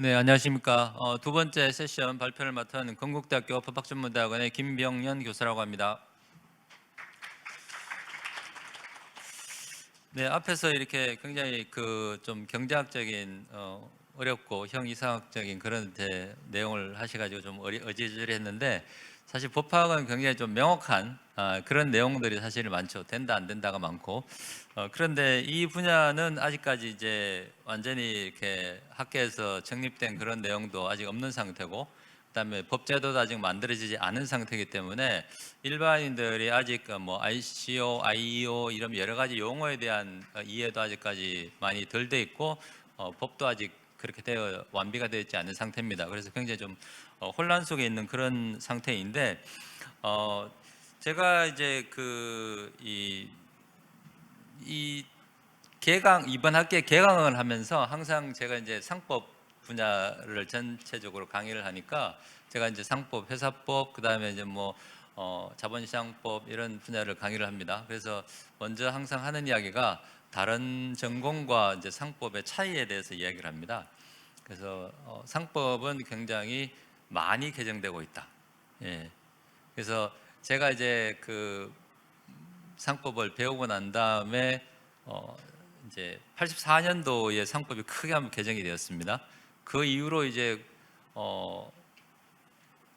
네, 안녕하십니까. 두 번째 세션 발표를 맡은 건국대학교 법학전문대학원의 김병연 교수라고 합니다. 네, 앞에서 이렇게 굉장히 좀 경제학적인 어렵고 형이상학적인 그런 내용을 하셔가지고 좀 어지러지했는데 사실 법학은 굉장히 좀 명확한 그런 내용들이 사실 많죠. 된다 안 된다가 많고 그런데 이 분야는 아직까지 이제 완전히 이렇게 학계에서 정립된 그런 내용도 아직 없는 상태고 그다음에 법제도도 아직 만들어지지 않은 상태이기 때문에 일반인들이 아직 뭐 ICO, IEO 이런 여러 가지 용어에 대한 이해도 아직까지 많이 덜 돼 있고 법도 아직 그렇게 완비가 되어 있지 않은 상태입니다. 그래서 굉장히 좀 혼란 속에 있는 그런 상태인데 어, 제가 이제 이 이번 학기에 개강을 하면서 항상 제가 이제 상법 분야를 전체적으로 강의를 하니까 제가 이제 상법, 회사법, 그다음에 이제 뭐 자본시장법 이런 분야를 강의를 합니다. 그래서 먼저 항상 하는 이야기가 다른 전공과 이제 상법의 차이에 대해서 이야기를 합니다. 그래서 상법은 굉장히 많이 개정되고 있다. 예. 그래서 제가 이제 상법을 배우고 난 다음에 어, 이제 84년도에 상법이 크게 한번 개정이 되었습니다. 그 이후로 이제 어,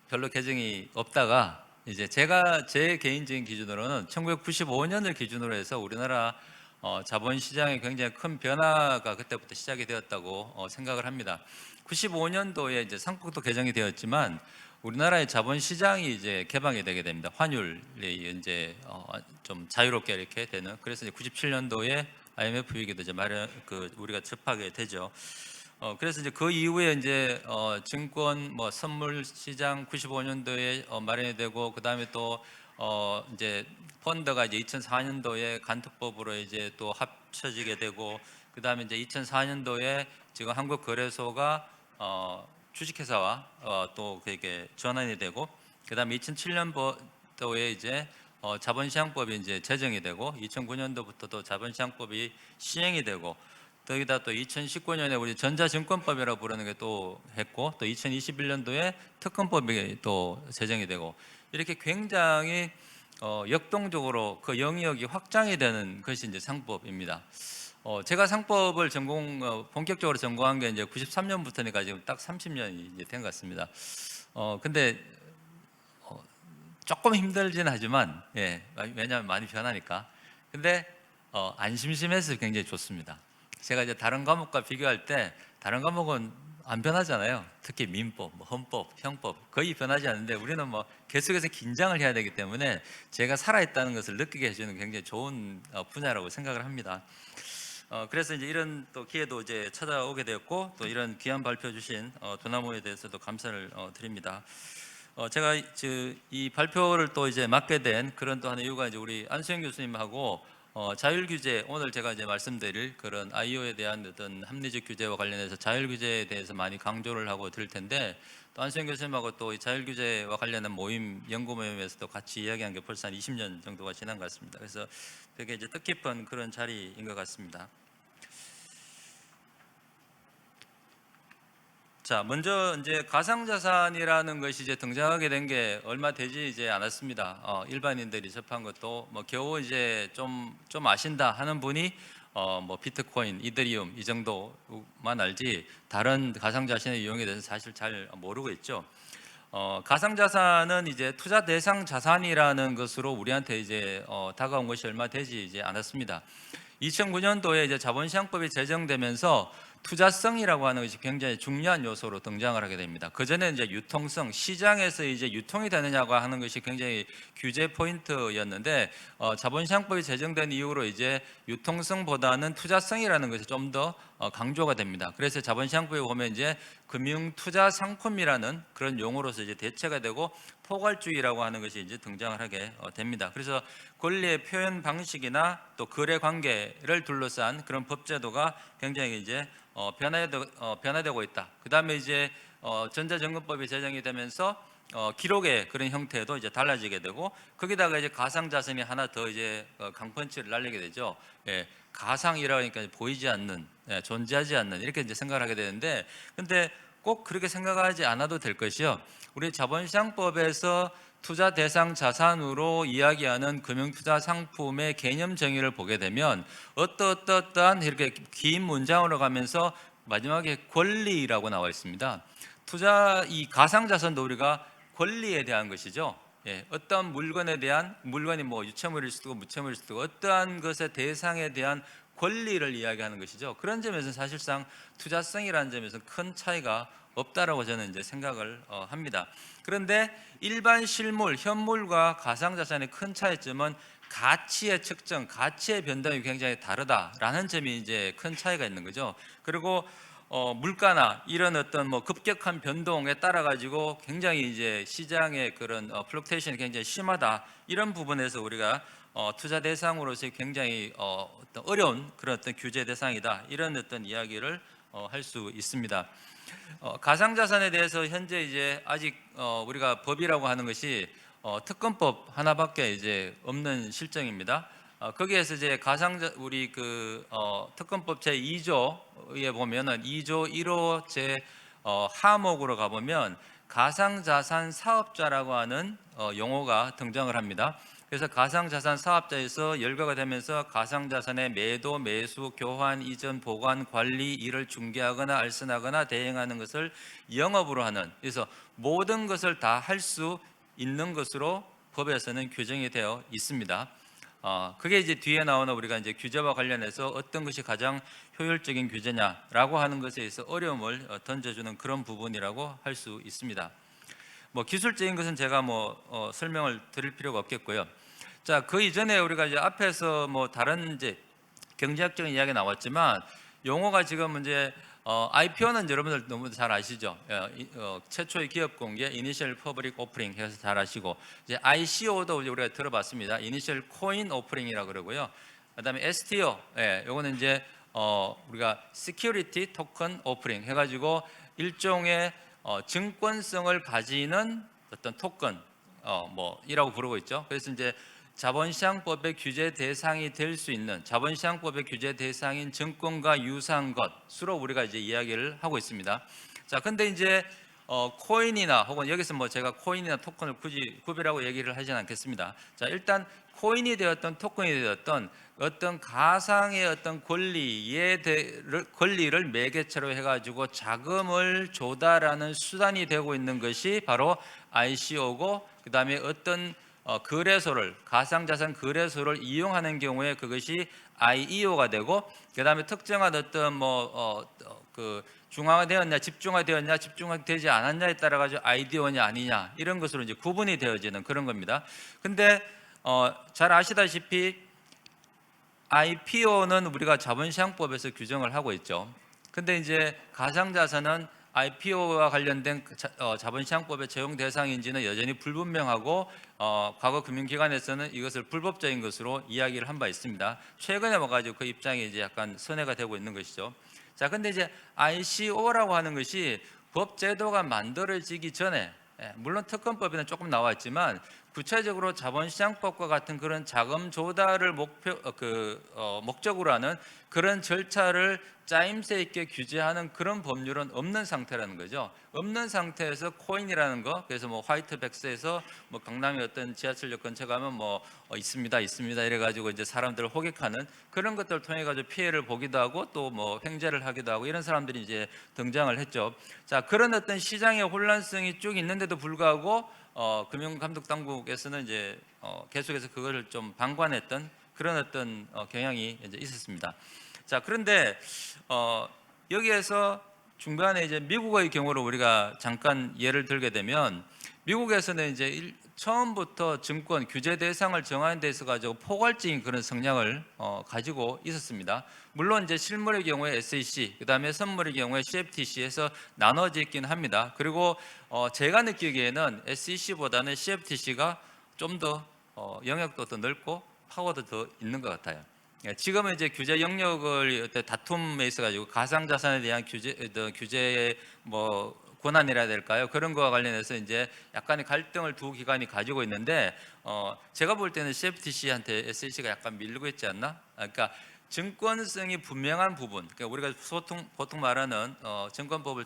별로 개정이 없다가 이제 제가 제 개인적인 기준으로는 1995년을 기준으로 해서 우리나라 자본시장에 굉장히 큰 변화가 그때부터 시작이 되었다고 생각을 합니다. 95년도에 이제 상법도 개정이 되었지만 우리나라의 자본시장이 이제 개방이 되게 됩니다. 환율이 이제 좀 자유롭게 이렇게 되는. 그래서 이제 97년도에 IMF 위기도 이제 우리가 접하게 되죠. 그래서 이제 그 이후에 이제 증권 뭐 선물 시장 95년도에 마련이 되고 그다음에 또 이제 펀드가 이제 2004년도에 간특법으로 이제 또 합쳐지게 되고 그다음에 이제 2004년도에 지금 한국거래소가 주식회사와 또 그게 전환이 되고 그다음에 2007년도에 이제 자본시장법이 이제 제정이 되고 2009년도부터도 자본시장법이 시행이 되고 거기다 또 2019년에 우리 전자증권법이라고 부르는 게 또 했고 또 2021년도에 특검법이 또 제정이 되고 이렇게 굉장히 역동적으로 그 영역이 확장이 되는 것이 이제 상법입니다. 제가 상법을 본격적으로 전공한 게 이제 93년부터니까 지금 딱 30년이 이제 된 것 같습니다. 근데 조금 힘들긴 하지만 왜냐하면 많이 변하니까. 근데 안 심심해서 굉장히 좋습니다. 제가 이제 다른 과목과 비교할 때 다른 과목은 안 변하잖아요. 특히 민법, 뭐 헌법, 형법 거의 변하지 않는데 우리는 뭐 계속해서 긴장을 해야 되기 때문에 제가 살아있다는 것을 느끼게 해주는 굉장히 좋은 분야라고 생각을 합니다. 그래서 이제 이런 또 기회도 이제 찾아오게 되었고 또 이런 귀한 발표 주신 도나모에 대해서도 감사를 드립니다. 제가 이 발표를 또 이제 맡게 된 그런 또 하나의 이유가 이제 우리 안수영 교수님하고 자율 규제 오늘 제가 이제 말씀드릴 그런 IO에 대한 어떤 합리적 규제와 관련해서 자율 규제에 대해서 많이 강조를 하고 드릴 텐데 또 안수영 교수님하고 또 이 자율 규제와 관련한 연구 모임에서도 같이 이야기한 게 벌써 한 20년 정도가 지난 것 같습니다. 그래서 되게 이제 뜻깊은 그런 자리인 것 같습니다. 자, 먼저 이제 가상자산이라는 것이 이제 등장하게 된 게 얼마 되지 이제 않았습니다. 일반인들이 접한 것도 뭐 겨우 이제 좀 아신다 하는 분이 뭐 비트코인, 이더리움 이 정도만 알지 다른 가상자산의 이용에 대해서 사실 잘 모르고 있죠. 가상자산은 이제 투자 대상 자산이라는 것으로 우리한테 이제 다가온 것이 얼마 되지 이제 않았습니다. 2009년도에 이제 자본시장법이 제정되면서 투자성이라고 하는 것이 굉장히 중요한 요소로 등장을 하게 됩니다. 그 전에 이제 유통성, 시장에서 이제 유통이 되느냐고 하는 것이 굉장히 규제 포인트였는데 자본시장법이 제정된 이후로 이제 유통성보다는 투자성이라는 것이 좀 더 강조가 됩니다. 그래서 자본시장법에 보면 이제 금융투자 상품이라는 그런 용어로서 이제 대체가 되고 포괄주의라고 하는 것이 이제 등장을 하게 됩니다. 그래서 권리의 표현 방식이나 또 거래 관계를 둘러싼 그런 법제도가 굉장히 이제 변화되고 있다. 그 다음에 이제 전자증권법이 제정이 되면서 기록의 그런 형태도 이제 달라지게 되고 거기다가 이제 가상자산이 하나 더 이제 강펀치를 날리게 되죠. 가상이라고 하니까 보이지 않는, 존재하지 않는 이렇게 이제 생각을 하게 되는데 근데 꼭 그렇게 생각하지 않아도 될 것이요. 우리 자본시장법에서 투자 대상 자산으로 이야기하는 금융투자 상품의 개념 정의를 보게 되면 어떠한 이렇게 긴 문장으로 가면서 마지막에 권리라고 나와 있습니다. 투자 이 가상자산도 우리가 권리에 대한 것이죠. 예, 어떠한 물건에 대한 물건이 뭐 유체물일 수도 있고 무체물일 수도 있고 어떠한 것의 대상에 대한 권리를 이야기하는 것이죠. 그런 점에서 사실상 투자성이라는 점에서 큰 차이가 없다라고 저는 이제 생각을 합니다. 그런데 일반 실물, 현물과 가상자산의 큰 차이점은 가치의 측정, 가치의 변동이 굉장히 다르다라는 점이 이제 큰 차이가 있는 거죠. 그리고 물가나 이런 어떤 뭐 급격한 변동에 따라 가지고 굉장히 이제 시장의 그런 플럭테이션이 굉장히 심하다, 이런 부분에서 우리가 투자 대상으로서 굉장히 어떤 어려운 그런 어떤 규제 대상이다, 이런 어떤 이야기를 할 수 있습니다. 가상자산에 대해서 현재 이제 아직 우리가 법이라고 하는 것이 특검법 하나밖에 이제 없는 실정입니다. 거기에서 이제 우리 특검법 제 2조에 보면은 2조 1호 제 하목으로 가보면 가상자산 사업자라고 하는 용어가 등장을 합니다. 그래서 가상자산 사업자에서 열거가 되면서 가상자산의 매도, 매수, 교환, 이전, 보관, 관리, 이를 중개하거나 알선하거나 대행하는 것을 영업으로 하는, 그래서 모든 것을 다 할 수 있는 것으로 법에서는 규정이 되어 있습니다. 그게 이제 뒤에 나오는 우리가 이제 규제와 관련해서 어떤 것이 가장 효율적인 규제냐라고 하는 것에 있어 어려움을 던져주는 그런 부분이라고 할 수 있습니다. 뭐 기술적인 것은 제가 설명을 드릴 필요가 없겠고요. 자, 그 이전에 우리가 이제 앞에서 뭐 다른 이제 경제학적인 이야기 나왔지만 용어가 지금 이제 IPO는 여러분들 너무 잘 아시죠? 최초의 기업 공개, Initial Public Offering 해서 잘 아시고, 이제 ICO도 우리가 들어봤습니다. Initial Coin Offering이라고 그러고요. 그다음에 STO, 요거는 이제 우리가 Security Token Offering 해가지고 일종의 증권성을 가지는 어떤 토큰 이라고 부르고 있죠. 그래서 이제 자본시장법의 규제 대상이 될 수 있는, 자본시장법의 규제 대상인 증권과 유사한 것으로 우리가 이제 이야기를 하고 있습니다. 자, 근데 이제 코인이나 혹은 여기서 제가 코인이나 토큰을 굳이 구별하고 얘기를 하지는 않겠습니다. 자, 일단 코인이 되었던 토큰이 되었던 어떤 가상의 어떤 권리를 매개체로 해가지고 자금을 조달하는 수단이 되고 있는 것이 바로 ICO고, 그 다음에 어떤 거래소를, 가상자산 거래소를 이용하는 경우에 그것이 IEO가 되고, 그 다음에 특정한 어떤 중앙화되었냐, 집중화되지 않았냐에 따라 가지고 IDO냐 아니냐, 이런 것으로 이제 구분이 되어지는 그런 겁니다. 근데 잘 아시다시피 IPO는 우리가 자본시장법에서 규정을 하고 있죠. 근데 이제 가상자산은 IPO와 관련된 자본시장법의 적용 대상인지는 여전히 불분명하고 과거 금융기관에서는 이것을 불법적인 것으로 이야기를 한 바 있습니다. 최근에 와가지고 그 입장이 이제 약간 선회가 되고 있는 것이죠. 자, 근데 이제 ICO라고 하는 것이 법 제도가 만들어지기 전에, 물론 특검법에는 조금 나와 있지만 구체적으로 자본시장법과 같은 그런 자금 조달을 목적으로 하는 그런 절차를 짜임새 있게 규제하는 그런 법률은 없는 상태라는 거죠. 없는 상태에서 코인이라는 거, 그래서 화이트백스에서 강남의 어떤 지하철역 근처 가면 있습니다 이래가지고 이제 사람들을 호객하는 그런 것들을 통해 가지고 피해를 보기도 하고 또 횡재를 하기도 하고 이런 사람들이 이제 등장을 했죠. 자, 그런 어떤 시장의 혼란성이 쭉 있는데도 불구하고 금융감독당국에서는 이제 계속해서 그거를 좀 방관했던 그런 어떤 경향이 이제 있었습니다. 자, 그런데 여기에서 중간에 이제 미국의 경우로 우리가 잠깐 예를 들게 되면, 미국에서는 이제 처음부터 증권 규제 대상을 정하는 데 있어 가지고 포괄적인 그런 성향을 가지고 있었습니다. 물론 이제 실물의 경우에 SEC, 그다음에 선물의 경우에 CFTC에서 나눠져 있긴 합니다. 그리고 제가 느끼기에는 SEC보다는 CFTC가 좀 더 영역도 더 넓고 파워도 더 있는 것 같아요. 지금은 이제 규제 영역을 다툼에 있어 가지고 가상자산에 대한 규제의 권한이라 해야 될까요? 그런 거와 관련해서 이제 약간의 갈등을 두 기관이 가지고 있는데 제가 볼 때는 CFTC한테 SEC가 약간 밀리고 있지 않나? 그러니까 증권성이 분명한 부분, 그러니까 우리가 보통 말하는 증권법을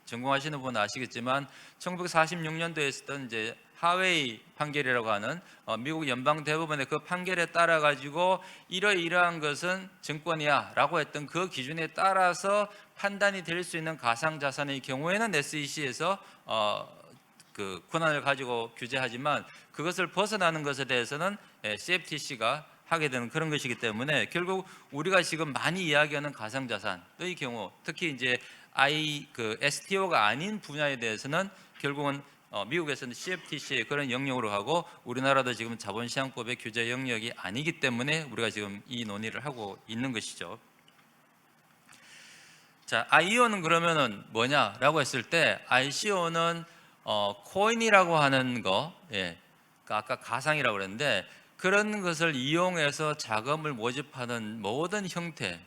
전공하시는 분은 아시겠지만 1946년도에 있었던 이제 하웨이 판결이라고 하는 미국 연방 대법원의 그 판결에 따라 가지고 이러이러한 것은 증권이야라고 했던 그 기준에 따라서 판단이 될 수 있는 가상 자산의 경우에는 SEC에서 그 권한을 가지고 규제하지만 그것을 벗어나는 것에 대해서는 CFTC가 하게 되는 그런 것이기 때문에 결국 우리가 지금 많이 이야기하는 가상자산의 경우, 특히 이제 STO가 아닌 분야에 대해서는 결국은 미국에서는 CFTC의 그런 영역으로 하고 우리나라도 지금 자본시장법의 규제 영역이 아니기 때문에 우리가 지금 이 논의를 하고 있는 것이죠. 자, IO는 그러면은 뭐냐라고 했을 때 ICO는 코인이라고 하는 거, 그러니까 아까 가상이라고 그랬는데 그런 것을 이용해서 자금을 모집하는 모든 형태의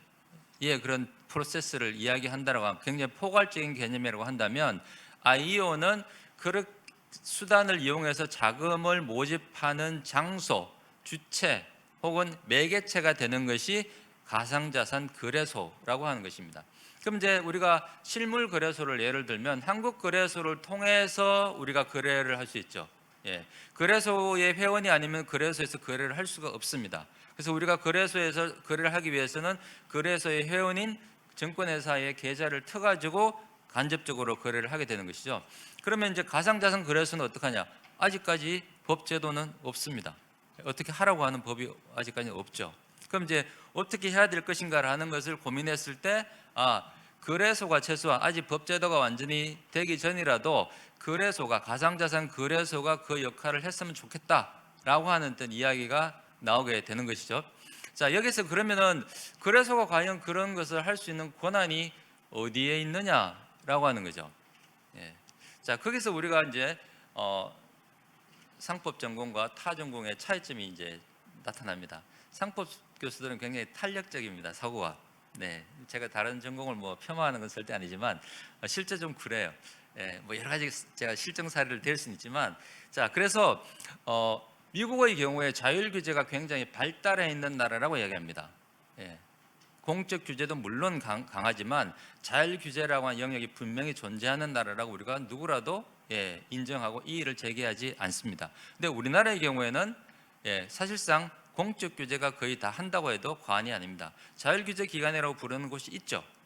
그런 프로세스를 이야기한다라고 하면 굉장히 포괄적인 개념이라고 한다면 IEO는 그런 수단을 이용해서 자금을 모집하는 장소, 주체 혹은 매개체가 되는 것이 가상자산 거래소라고 하는 것입니다. 그럼 이제 우리가 실물 거래소를 예를 들면 한국 거래소를 통해서 우리가 거래를 할 수 있죠. 거래소의 회원이 아니면 거래소에서 거래를 할 수가 없습니다. 그래서 우리가 거래소에서 거래를 하기 위해서는 거래소의 회원인 증권회사의 계좌를 터가지고 간접적으로 거래를 하게 되는 것이죠. 그러면 이제 가상자산 거래소는 어떡하냐? 아직까지 법 제도는 없습니다. 어떻게 하라고 하는 법이 아직까지 없죠. 그럼 이제 어떻게 해야 될 것인가라는 것을 고민했을 때 거래소가 최소한 아직 법 제도가 완전히 되기 전이라도 거래소가 가상자산 거래소가 그 역할을 했으면 좋겠다라고 하는 어떤 이야기가 나오게 되는 것이죠. 자, 여기서 그러면은 거래소가 과연 그런 것을 할 수 있는 권한이 어디에 있느냐라고 하는 거죠. 자, 거기서 우리가 이제 상법 전공과 타 전공의 차이점이 이제 나타납니다. 상법 교수들은 굉장히 탄력적입니다. 사고가. 제가 다른 전공을 뭐 폄하하는 건 절대 아니지만 실제 좀 그래요. 뭐 여러 가지 제가 실증 사례를 댈 수는 있지만, 자, 그래서 미국의 경우에 자율 규제가 굉장히 발달해 있는 나라라고 이야기합니다. 공적 규제도 물론 강하지만 자율 규제라고 하는 영역이 분명히 존재하는 나라라고 우리가 누구라도 인정하고 이의를 제기하지 않습니다. 근데 우리나라의 경우에는 사실상 공적 규제가 거의 다 한다고 해도 과언이 아닙니다. 자율규제 기관이라고 부르는 곳이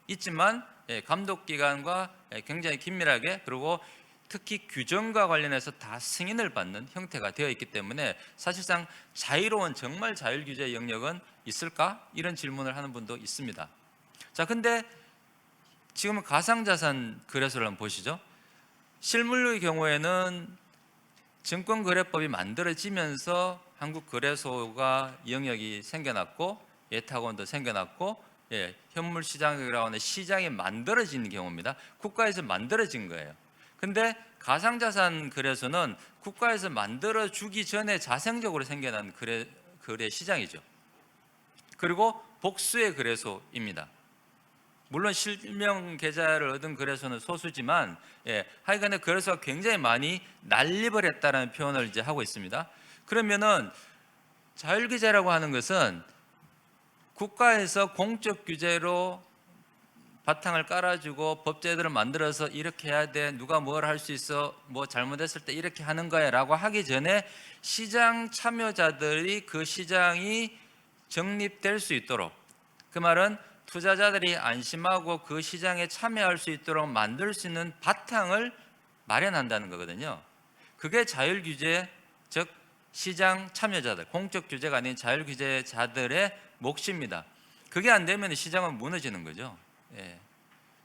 있지만 감독 기관과 굉장히 긴밀하게, 그리고 특히 규정과 관련해서 다 승인을 받는 형태가 되어 있기 때문에 사실상 자유로운 정말 자율규제 영역은 있을까? 이런 질문을 하는 분도 있습니다. 자, 근데 지금은 가상자산 거래소를 한번 보시죠. 실물의 경우에는 증권거래법이 만들어지면서 한국거래소가 영역이 생겨났고 예탁원도 생겨났고 현물시장이라고 하는 시장이 만들어진 경우입니다. 국가에서 만들어진 거예요. 근데 가상자산 거래소는 국가에서 만들어주기 전에 자생적으로 생겨난 거래 시장이죠. 그리고 복수의 거래소입니다. 물론 실명 계좌를 얻은 거래소는 소수지만 하여간에 거래소가 굉장히 많이 난립을 했다는 표현을 이제 하고 있습니다. 그러면은 자율규제라고 하는 것은 국가에서 공적 규제로 바탕을 깔아주고 법제도를 만들어서 이렇게 해야 돼, 누가 뭘 할 수 있어, 뭐 잘못했을 때 이렇게 하는 거야 라고 하기 전에 시장 참여자들이 그 시장이 정립될 수 있도록, 그 말은 투자자들이 안심하고 그 시장에 참여할 수 있도록 만들 수 있는 바탕을 마련한다는 거거든요. 그게 자율규제, 즉 시장 참여자들, 공적 규제가 아닌 자율규제자들의 몫입니다. 그게 안 되면 시장은 무너지는 거죠.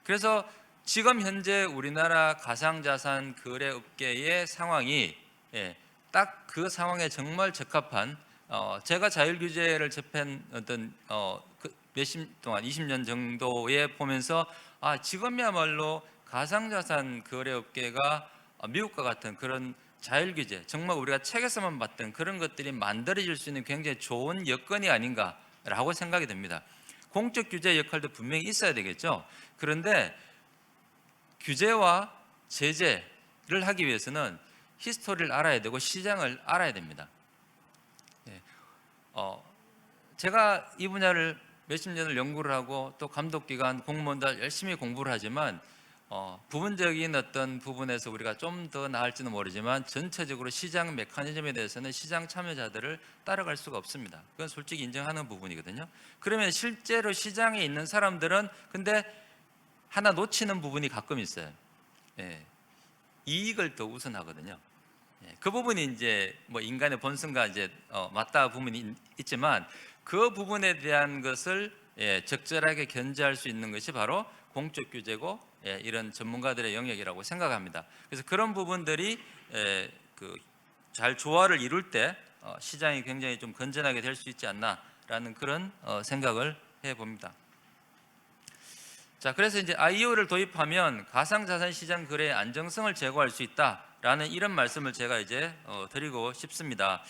그래서 지금 현재 우리나라 가상자산 거래업계의 상황이 딱 그 상황에 정말 적합한, 제가 자율규제를 접한 어떤 몇십 동안 20년 정도에 보면서 지금이야말로 가상자산 거래업계가 미국과 같은 그런 자율규제, 정말 우리가 책에서만 봤던 그런 것들이 만들어질 수 있는 굉장히 좋은 여건이 아닌가라고 생각이 됩니다. 공적 규제 역할도 분명히 있어야 되겠죠. 그런데 규제와 제재를 하기 위해서는 히스토리를 알아야 되고 시장을 알아야 됩니다. 제가 이 분야를 몇십 년을 연구를 하고 또 감독기관 공무원들 열심히 공부를 하지만 부분적인 어떤 부분에서 우리가 좀 더 나을지는 모르지만 전체적으로 시장 메커니즘에 대해서는 시장 참여자들을 따라갈 수가 없습니다. 그건 솔직히 인정하는 부분이거든요. 그러면 실제로 시장에 있는 사람들은 근데 하나 놓치는 부분이 가끔 있어요. 예, 이익을 더 우선하거든요. 예, 그 부분이 이제 뭐 인간의 본성과 이제 맞닿아 부분이 있지만 그 부분에 대한 것을 적절하게 견제할 수 있는 것이 바로 공적 규제고 이런 전문가들의 영역이라고 생각합니다. 그래서 그런 부분들이 잘 조화를 이룰 때 시장이 굉장히 좀 건전하게 될 수 있지 않나라는 그런 생각을 해봅니다. 자, 그래서 이제 IO를 도입하면 가상자산 시장 거래의 안정성을 제고할 수 있다라는 이런 말씀을 제가 이제 드리고 싶습니다.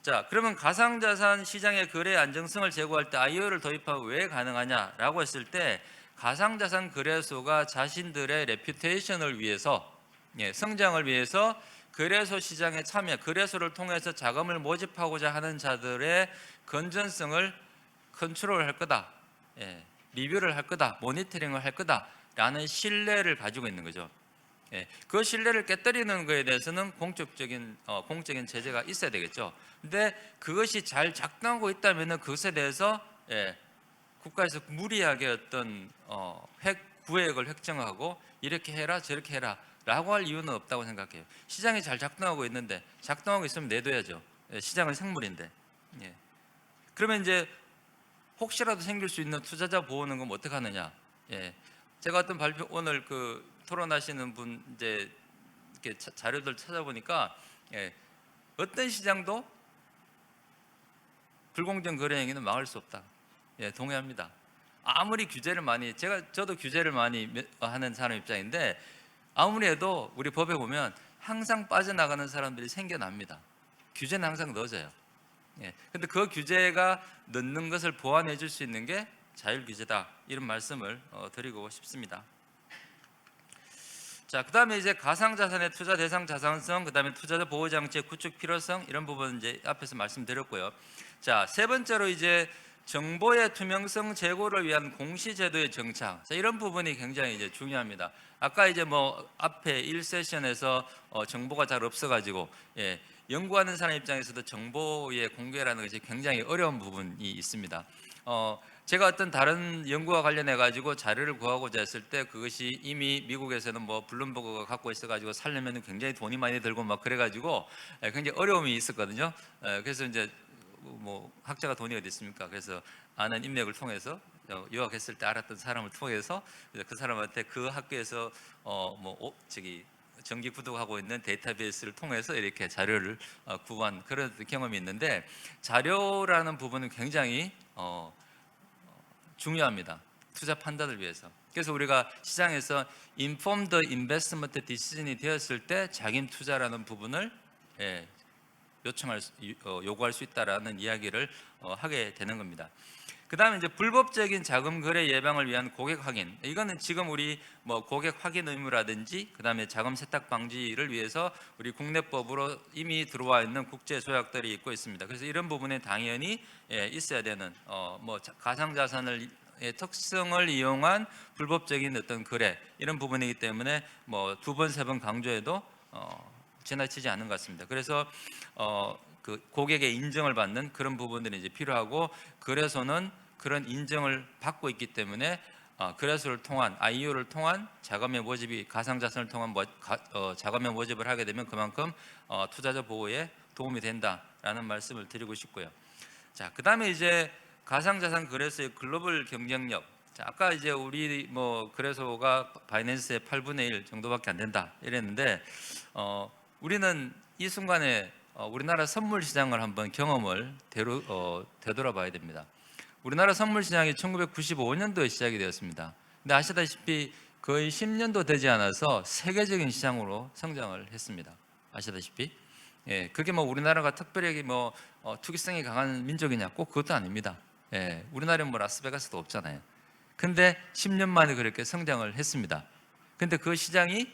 자, 그러면 가상자산 시장의 거래 안정성을 제고할 때 IO를 도입하고 왜 가능하냐라고 했을 때 가상자산 거래소가 자신들의 레퓨테이션을 위해서 성장을 위해서 거래소 시장에 참여, 거래소를 통해서 자금을 모집하고자 하는 자들의 건전성을 컨트롤할 거다. 리뷰를 할 거다, 모니터링을 할 거다라는 신뢰를 가지고 있는 거죠. 그 신뢰를 깨뜨리는 것에 대해서는 공적인 제재가 있어야 되겠죠. 근데 그것이 잘 작동하고 있다면 그것에 대해서 국가에서 무리하게 어떤 구획을 획정하고 이렇게 해라 저렇게 해라 라고 할 이유는 없다고 생각해요. 시장이 잘 작동하고 있는데 작동하고 있으면 내둬야죠. 시장은 생물인데. 그러면 이제 혹시라도 생길 수 있는 투자자 보호는 그럼 어떻게 하느냐? 제가 어떤 발표 오늘 토론하시는 분 이제 이렇게 자료들 찾아보니까 어떤 시장도 불공정 거래 행위는 막을 수 없다. 동의합니다. 아무리 규제를 많이 저도 규제를 많이 하는 사람 입장인데 아무리 해도 우리 법에 보면 항상 빠져나가는 사람들이 생겨납니다. 규제는 항상 넣어져요. 근데 그 규제가 넣는 것을 보완해 줄 수 있는 게 자율규제다 이런 말씀을 드리고 싶습니다. 자, 그다음에 이제 가상자산의 투자 대상 자산성, 그다음에 투자자 보호 장치의 구축 필요성 이런 부분 이제 앞에서 말씀드렸고요. 자, 세 번째로 이제 정보의 투명성 제고를 위한 공시제도의 정착. 자, 이런 부분이 굉장히 이제 중요합니다. 아까 이제 뭐 앞에 1세션에서 정보가 잘 없어가지고 연구하는 사람 입장에서도 정보의 공개라는 것이 굉장히 어려운 부분이 있습니다. 제가 어떤 다른 연구와 관련해 가지고 자료를 구하고자 했을 때 그것이 이미 미국에서는 뭐 블룸버그가 갖고 있어 가지고 살려면 굉장히 돈이 많이 들고 막 그래 가지고 굉장히 어려움이 있었거든요. 그래서 이제 뭐 학자가 돈이 어디 있습니까? 그래서 아는 인맥을 통해서 유학했을 때 알았던 사람을 통해서 그 사람한테 그 학교에서 정기 구독하고 있는 데이터베이스를 통해서 이렇게 자료를 구한 그런 경험이 있는데 자료라는 부분은 굉장히 중요합니다. 투자 판단을 위해서. 그래서 우리가 시장에서 informed investment decision이 되었을 때 자금 투자라는 부분을 요구할 수 있다라는 이야기를 하게 되는 겁니다. 그 다음에 이제 불법적인 자금 거래 예방을 위한 고객 확인. 이거는 지금 우리 뭐 고객 확인 의무라든지 그 다음에 자금 세탁 방지를 위해서 우리 국내법으로 이미 들어와 있는 국제 조약들이 있고 있습니다. 그래서 이런 부분에 당연히 있어야 되는 가상자산을 특성을 이용한 불법적인 어떤 거래 이런 부분이기 때문에 뭐 두 번 세 번 강조해도 지나치지 않은 것 같습니다. 그래서 그 고객의 인정을 받는 그런 부분들이 이제 필요하고 거래소는 그런 인정을 받고 있기 때문에 거래소를 통한 IO를 통한 자금의 모집이 가상자산을 통한 자금의 모집을 하게 되면 그만큼 투자자 보호에 도움이 된다라는 말씀을 드리고 싶고요. 자, 그다음에 이제 가상자산 거래소의 글로벌 경쟁력. 자, 아까 이제 우리 뭐 거래소가 바이낸스의 8분의 1 정도밖에 안 된다 이랬는데 우리는 이 순간에 우리나라 선물 시장을 한번 경험을 되돌아봐야 됩니다. 우리나라 선물 시장이 1995년도에 시작이 되었습니다. 근데 아시다시피 거의 10년도 되지 않아서 세계적인 시장으로 성장을 했습니다. 아시다시피 그게 뭐 우리나라가 특별히 뭐 투기성이 강한 민족이냐 꼭 그것도 아닙니다. 우리나라는 뭐 라스베가스도 없잖아요. 근데 10년 만에 그렇게 성장을 했습니다. 근데 그 시장이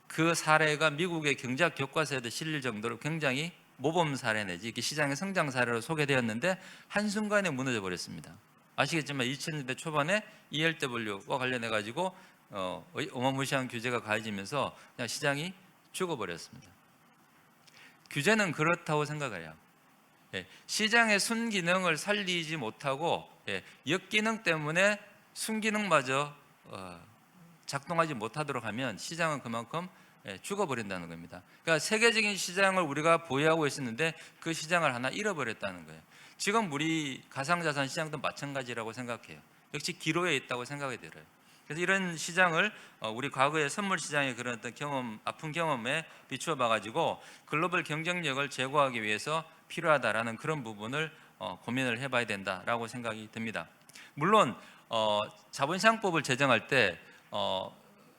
그 사례가 미국의 경제학 교과서에도 실릴 정도로 굉장히 모범 사례 내지 이게 시장의 성장 사례로 소개되었는데 한순간에 무너져 버렸습니다. 아시겠지만 2000년대 초반에 ELW와 관련해 가지고 어마무시한 규제가 가해지면서 그냥 시장이 죽어버렸습니다. 규제는 그렇다고 생각해요. 시장의 순기능을 살리지 못하고 역기능 때문에 순기능마저 작동하지 못하도록 하면 시장은 그만큼 죽어버린다는 겁니다. 그러니까 세계적인 시장을 우리가 보유하고 있었는데 그 시장을 하나 잃어버렸다는 거예요. 지금 우리 가상자산 시장도 마찬가지라고 생각해요. 역시 기로에 있다고 생각이 들어요. 그래서 이런 시장을 우리 과거의 선물 시장의 그런 어떤 경험, 아픈 경험에 비추어 봐가지고 글로벌 경쟁력을 제고하기 위해서 필요하다라는 그런 부분을 고민을 해봐야 된다라고 생각이 듭니다. 물론 자본시장법을 제정할 때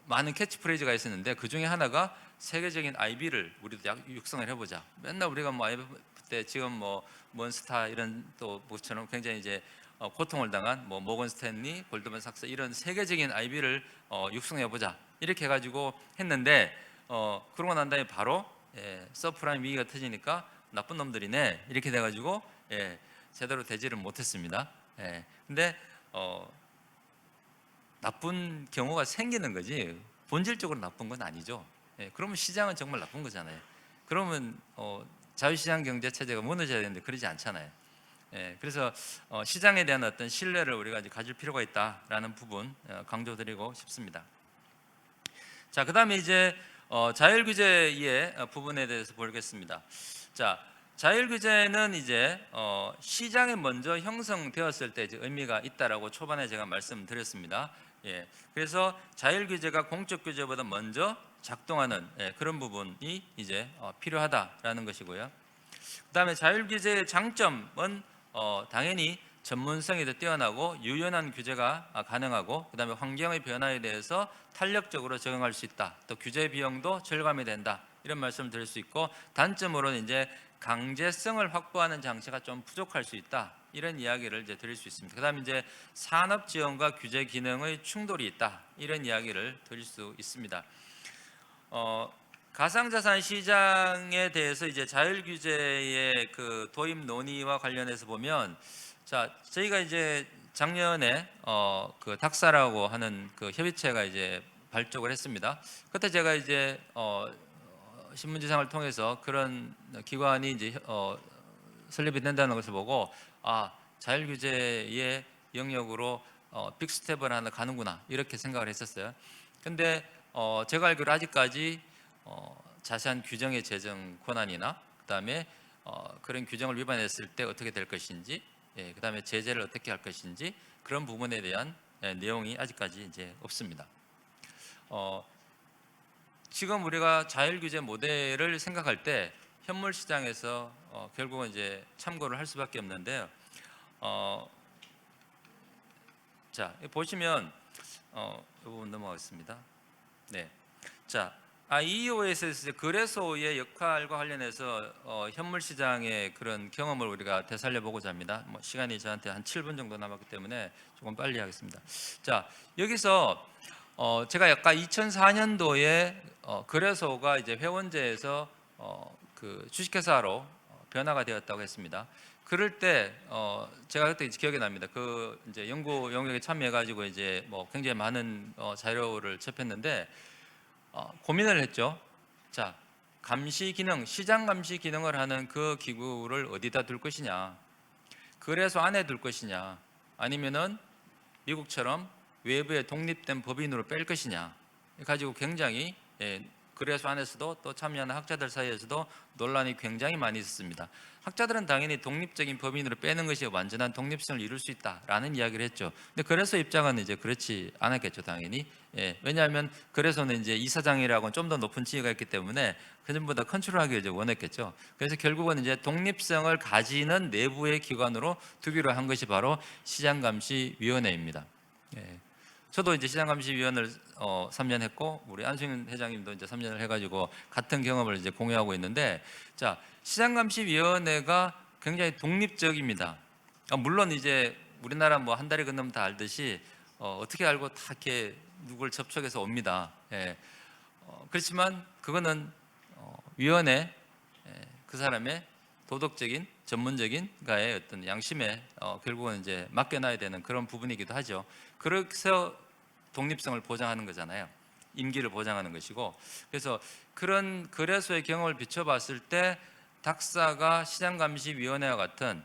많은 캐치프레이즈가 있었는데 그 중에 하나가 세계적인 IB를 우리도 육성을 해보자. 맨날 우리가 뭐 IB 때 지금 뭐 몬스타 이런 또 뭐처럼 굉장히 이제 고통을 당한 뭐 모건 스탠리, 골드만삭스 이런 세계적인 IB를 육성해보자 이렇게 해가지고 했는데 그러고 난 다음에 바로 서프라임 위기가 터지니까 나쁜 놈들이네 이렇게 돼가지고 제대로 되지를 못했습니다. 근데 나쁜 경우가 생기는 거지 본질적으로 나쁜 건 아니죠. 그러면 시장은 정말 나쁜 거잖아요. 그러면 자유시장 경제 체제가 무너져야 되는데 그러지 않잖아요. 그래서 시장에 대한 어떤 신뢰를 우리가 이제 가질 필요가 있다라는 부분 강조드리고 싶습니다. 자, 그다음에 이제 자율규제의 부분에 대해서 보겠습니다. 자, 자율규제는 이제 시장에 먼저 형성되었을 때 이제 의미가 있다라고 초반에 제가 말씀드렸습니다. 그래서 자율규제가 공적규제보다 먼저 작동하는 그런 부분이 이제 필요하다라는 것이고요. 그다음에 자율규제의 장점은 당연히 전문성이 더 뛰어나고 유연한 규제가 가능하고 그다음에 환경의 변화에 대해서 탄력적으로 적응할 수 있다. 또 규제 비용도 절감이 된다. 이런 말씀을 드릴 수 있고 단점으로는 이제 강제성을 확보하는 장치가 좀 부족할 수 있다. 이런 이야기를 이제 드릴 수 있습니다. 그다음에 이제 산업 지원과 규제 기능의 충돌이 있다. 이런 이야기를 드릴 수 있습니다. 가상자산 시장에 대해서 이제 자율 규제의 그 도입 논의와 관련해서 보면 자, 저희가 이제 작년에 그 닥사라고 하는 그 협의체가 이제 발족을 했습니다. 그때 제가 이제 신문지상을 통해서 그런 기관이 이제 설립이 된다는 것을 보고 자율 규제의 영역으로 빅스텝을 하나 가는구나 이렇게 생각을 했었어요. 근데 제가 알기로 아직까지 자세한 규정의 제정 권한이나 그다음에 그런 규정을 위반했을 때 어떻게 될 것인지, 그다음에 제재를 어떻게 할 것인지 그런 부분에 대한 내용이 아직까지 이제 없습니다. 지금 우리가 자율 규제 모델을 생각할 때 현물 시장에서 결국은 이제 참고를 할 수밖에 없는데요. 자, 보시면 이 부분 넘어가겠습니다. 네. 자, EOS에서 거래소의 역할과 관련해서 현물 시장의 그런 경험을 우리가 되살려 보고자 합니다. 시간이 저한테 한 7분 정도 남았기 때문에 조금 빨리 하겠습니다. 자, 여기서 제가 약간 2004년도에 거래소가 이제 회원제에서 그 주식회사로 변화가 되었다고 했습니다. 그럴 때 제가 그때 기억이 납니다. 그 이제 연구 영역에 참여해가지고 이제 뭐 굉장히 많은 자료를 접했는데 고민을 했죠. 자, 감시 기능, 시장 감시 기능을 하는 그 기구를 어디다 둘 것이냐? 거래소 안에 둘 것이냐? 아니면은 미국처럼 외부에 독립된 법인으로 뺄 것이냐? 가지고 굉장히 거래소 안에서도 또 참여하는 학자들 사이에서도 논란이 굉장히 많이 있었습니다. 학자들은 당연히 독립적인 법인으로 빼는 것이 완전한 독립성을 이룰 수 있다라는 이야기를 했죠. 근데 거래소 입장은 이제 그렇지 않았겠죠, 당연히. 왜냐하면 거래소는 이제 이사장이라고는 좀 더 높은 지위가 있기 때문에 그전보다 컨트롤하기를 이제 원했겠죠. 그래서 결국은 이제 독립성을 가지는 내부의 기관으로 두기로 한 것이 바로 시장감시위원회입니다. 저도 이제 시장감시위원을 3년 했고 우리 안승윤 회장님도 이제 3년을 해가지고 같은 경험을 이제 공유하고 있는데, 자, 시장감시위원회가 굉장히 독립적입니다. 물론 이제 우리나라 뭐 한 달이 건너면 다 알듯이 어떻게 알고 다 이렇게 누굴 접촉해서 옵니다. 그렇지만 그거는 위원회 그 사람의 도덕적인 전문적인가의 어떤 양심에 결국은 이제 맡겨놔야 되는 그런 부분이기도 하죠. 그래서 독립성을 보장하는 거잖아요. 임기를 보장하는 것이고, 그래서 그런 거래소의 경험을 비춰봤을 때 닥사가 시장감시위원회와 같은,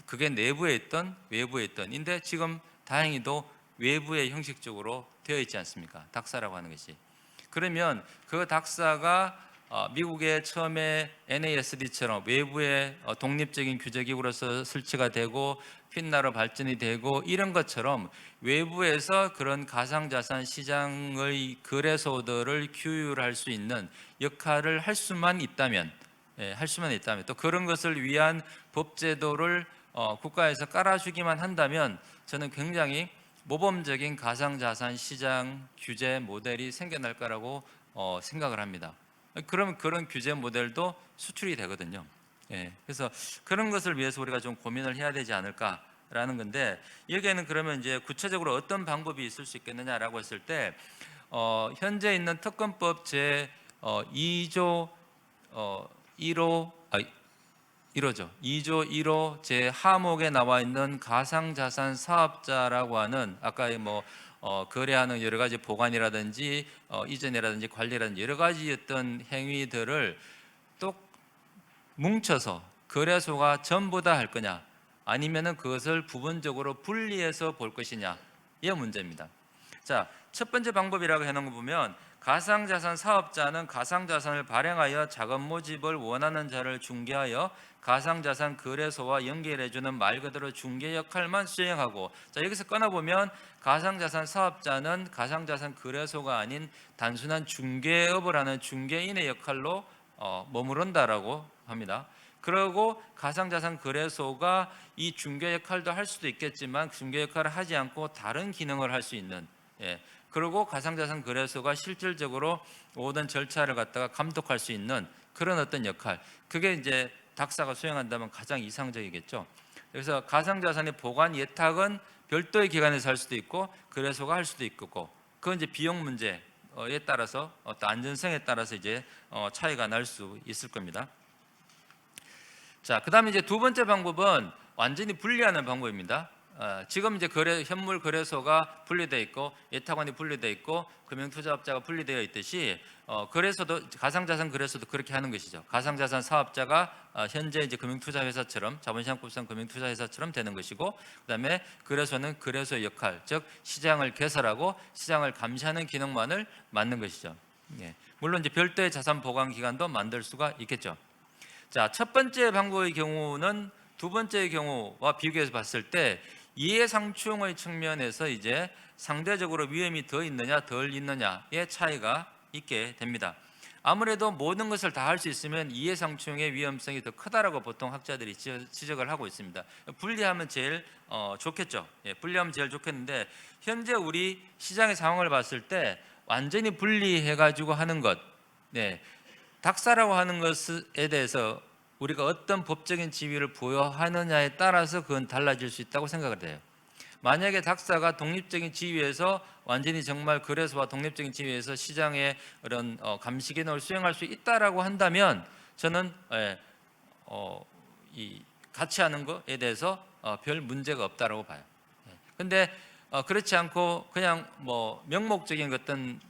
그게 내부에 있던 외부에 있던인데 지금 다행히도 외부에 형식적으로 되어 있지 않습니까? 닥사라고 하는 것이. 그러면 그 닥사가 미국의 처음에 NASD처럼 외부의 독립적인 규제기구로서 설치가 되고 핀나로 발전이 되고 이런 것처럼 외부에서 그런 가상자산 시장의 거래소들을 규율할 수 있는 역할을 할 수만 있다면, 또 그런 것을 위한 법제도를 국가에서 깔아주기만 한다면 저는 굉장히 모범적인 가상자산 시장 규제 모델이 생겨날 거라고 생각을 합니다. 그러면 그런 규제 모델도 수출이 되거든요. 그래서 그런 것을 위해서 우리가 좀 고민을 해야 되지 않을까라는 건데, 여기에는 그러면 이제 구체적으로 어떤 방법이 있을 수 있겠느냐라고 했을 때 현재 있는 특검법 제 2조 1호 2조 1호 제 하목에 나와 있는 가상자산 사업자라고 하는, 아까 거래하는 여러 가지 보관이라든지 이전이라든지 관리라든지 여러 가지 어떤 행위들을 또 뭉쳐서 거래소가 전부 다 할 거냐, 아니면은 그것을 부분적으로 분리해서 볼 것이냐의 문제입니다. 자, 첫 번째 방법이라고 해놓은 거 보면, 가상자산 사업자는 가상자산을 발행하여 자금 모집을 원하는 자를 중개하여 가상자산 거래소와 연결해주는 말 그대로 중개 역할만 수행하고, 자, 여기서 꺼내보면 가상자산 사업자는 가상자산 거래소가 아닌 단순한 중개업을 하는 중개인의 역할로 머무른다라고 합니다. 그리고 가상자산 거래소가 이 중개 역할도 할 수도 있겠지만 중개 역할을 하지 않고 다른 기능을 할 수 있는, 그리고 가상자산 거래소가 실질적으로 모든 절차를 갖다가 감독할 수 있는 그런 어떤 역할, 그게 이제 닥사가 수행한다면 가장 이상적이겠죠. 그래서 가상자산의 보관 예탁은 별도의 기관에서 할 수도 있고 거래소가 할 수도 있고, 그건 이제 비용 문제에 따라서 어떤 안전성에 따라서 이제 차이가 날 수 있을 겁니다. 자, 그다음에 이제 두 번째 방법은 완전히 분리하는 방법입니다. 지금 이제 현물 거래소가 분리되어 있고 예탁원이 분리되어 있고 금융투자업자가 분리되어 있듯이 거래소도, 가상자산 거래소도 그렇게 하는 것이죠. 가상자산 사업자가 현재 이제 금융투자회사처럼, 자본시장법상 금융투자회사처럼 되는 것이고, 그다음에 거래소는 거래소의 역할, 즉 시장을 개설하고 시장을 감시하는 기능만을 맡는 것이죠. 물론 이제 별도의 자산 보관 기관도 만들 수가 있겠죠. 자, 첫 번째 방법의 경우는 두 번째의 경우와 비교해서 봤을 때 이해상충의 측면에서 이제 상대적으로 위험이 더 있느냐 덜 있느냐의 차이가 있게 됩니다. 아무래도 모든 것을 다 할 수 있으면 이해상충의 위험성이 더 크다라고 보통 학자들이 지적을 하고 있습니다. 분리하면 제일 좋겠죠. 분리하면 제일 좋겠는데, 현재 우리 시장의 상황을 봤을 때 완전히 분리해가지고 하는 것, 닥사라고 하는 것에 대해서 우리가 어떤 법적인 지위를 부여하느냐에 따라서 그건 달라질 수 있다고 생각을 해요. 만약에 닥사가 독립적인 지위에서 완전히 정말 거래소와 독립적인 지위에서 시장의 그런 감시 기능을 수행할 수 있다라고 한다면 저는 이 같이 하는 것에 대해서 별 문제가 없다라고 봐요. 근데 그렇지 않고 그냥 명목적인 어떤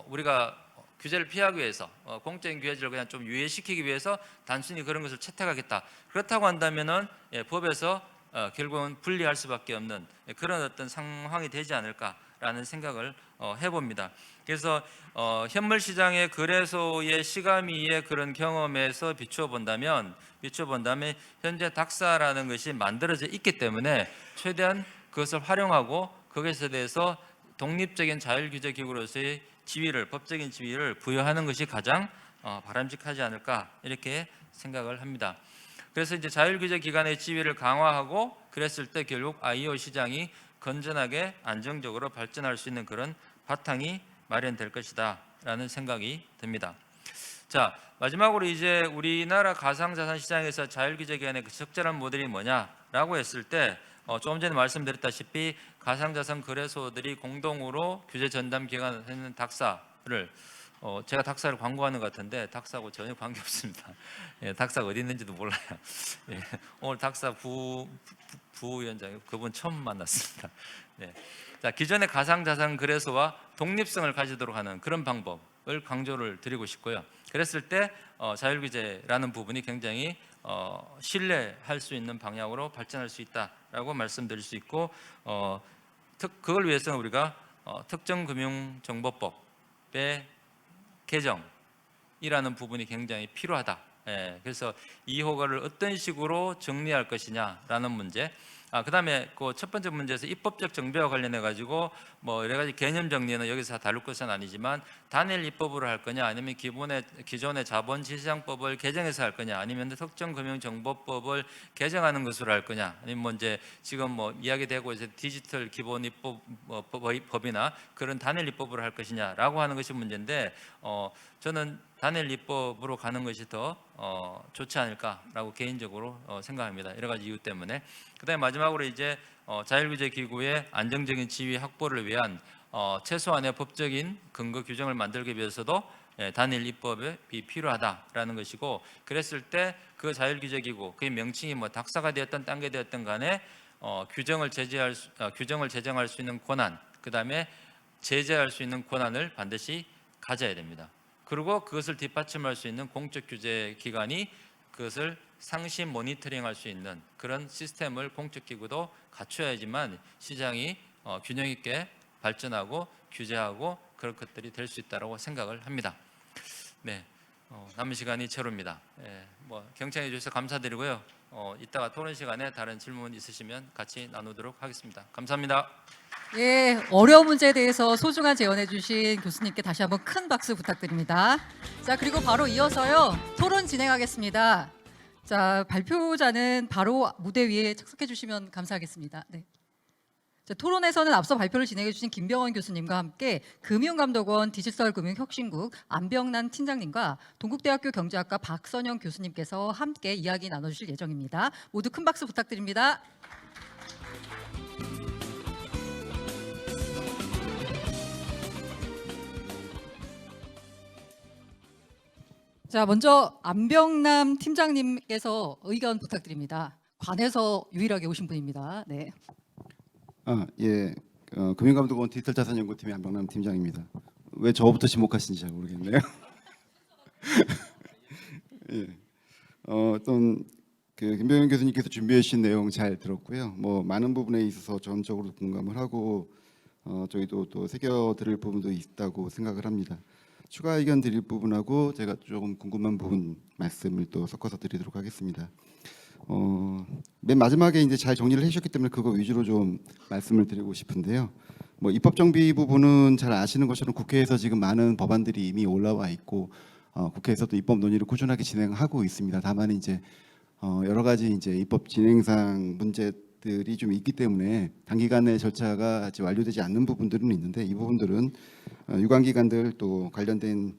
우리가 규제를 피하기 위해서 공적인 규제를 그냥 좀 유예시키기 위해서 단순히 그런 것을 채택하겠다, 그렇다고 한다면은 법에서 결국은 분리할 수밖에 없는 그런 어떤 상황이 되지 않을까라는 생각을 해봅니다. 그래서 현물 시장의 거래소의 시가미의 그런 경험에서 비추어 본다면 현재 닥사라는 것이 만들어져 있기 때문에 최대한 그것을 활용하고 그것에 대해서 독립적인 자율규제기구로서의 지위를, 법적인 지위를 부여하는 것이 가장 바람직하지 않을까, 이렇게 생각을 합니다. 그래서 이제 자율규제기관의 지위를 강화하고 그랬을 때 결국 IEO 시장이 건전하게 안정적으로 발전할 수 있는 그런 바탕이 마련될 것이다 라는 생각이 듭니다. 자, 마지막으로 이제 우리나라 가상자산 시장에서 자율규제기관의 그 적절한 모델이 뭐냐라고 했을 때 조금 전에 말씀드렸다시피 가상자산 거래소들이 공동으로 규제 전담 기관을 하는 닥사를 제가 닥사를 광고하는 것 같은데 닥사하고 전혀 관계 없습니다. 예, 닥사가 어디 있는지도 몰라요. 예, 오늘 닥사 부위원장 그분 처음 만났습니다. 예. 자, 기존의 가상자산 거래소와 독립성을 가지도록 하는 그런 방법을 강조를 드리고 싶고요. 그랬을 때 자율규제라는 부분이 굉장히 신뢰할 수 있는 방향으로 발전할 수 있다라고 말씀드릴 수 있고, 그걸 위해서는 우리가 특정금융정보법의 개정이라는 부분이 굉장히 필요하다. 예, 그래서 이 허가를 어떤 식으로 정리할 것이냐라는 문제. 그다음에 그 첫 번째 문제에서 입법적 정비와 관련해 가지고 뭐 여러 가지 개념 정리는 여기서 다룰 것은 아니지만 단일 입법으로 할 거냐, 아니면 기존의 자본시장법을 개정해서 할 거냐, 아니면 특정금융정보법을 개정하는 것으로 할 거냐, 아니면 뭐 이제 지금 뭐 이야기되고 이제 디지털 기본 입법 법이나 그런 단일 입법으로 할 것이냐라고 하는 것이 문제인데, 저는 단일 입법으로 가는 것이 더 좋지 않을까라고 개인적으로 생각합니다. 여러 가지 이유 때문에. 그다음에 마지막으로 이제 자율규제 기구의 안정적인 지위 확보를 위한 최소한의 법적인 근거 규정을 만들기 위해서도 단일 입법이 필요하다라는 것이고, 그랬을 때 그 자율규제 기구, 그의 명칭이 뭐 닥사가 되었든 딴 게 되었든 간에 규정을 제정할 수 있는 권한, 그다음에 제재할 수 있는 권한을 반드시 가져야 됩니다. 그리고 그것을 뒷받침할 수 있는 공적 규제 기관이 그것을 상시 모니터링할 수 있는 그런 시스템을 공적 기구도 갖춰야지만 시장이 균형 있게 발전하고 규제하고 그런 것들이 될 수 있다고 생각을 합니다. 네, 남은 시간이 채로입니다. 뭐 경청해 주셔서 감사드리고요. 이따가 토론 시간에 다른 질문 있으시면 같이 나누도록 하겠습니다. 감사합니다. 예, 어려운 문제에 대해서 소중한 제언해 주신 교수님께 다시 한번 큰 박수 부탁드립니다. 자, 그리고 바로 이어서요, 토론 진행하겠습니다. 자, 발표자는 바로 무대 위에 착석해 주시면 감사하겠습니다. 네. 자, 토론에서는 앞서 발표를 진행해 주신 김병원 교수님과 함께 금융감독원 디지털금융혁신국 안병란 팀장님과 동국대학교 경제학과 박선영 교수님께서 함께 이야기 나눠주실 예정입니다. 모두 큰 박수 부탁드립니다. 자, 먼저 안병남 팀장님께서 의견 부탁드립니다. 관에서 유일하게 오신 분입니다. 네. 예. 금융감독원 디지털자산연구팀의 안병남 팀장입니다. 왜 저부터 지목하시는지 잘 모르겠네요. 예. 어떤 김병현 교수님께서 준비해 주신 내용 잘 들었고요. 뭐 많은 부분에 있어서 전적으로 공감을 하고 저희도 또 새겨 들을 부분도 있다고 생각을 합니다. 추가 의견 드릴 부분하고 제가 조금 궁금한 부분 말씀을 또 섞어서 드리도록 하겠습니다. 맨 마지막에 이제 잘 정리를 해주셨기 때문에 그거 위주로 좀 말씀을 드리고 싶은데요. 뭐 입법 정비 부분은 잘 아시는 것처럼 국회에서 지금 많은 법안들이 이미 올라와 있고 국회에서도 입법 논의를 꾸준하게 진행하고 있습니다. 다만 이제 여러 가지 이제 입법 진행상 문제들이 좀 있기 때문에 단기간에 절차가 아직 완료되지 않는 부분들은 있는데, 이 부분들은 유관기관들 또 관련된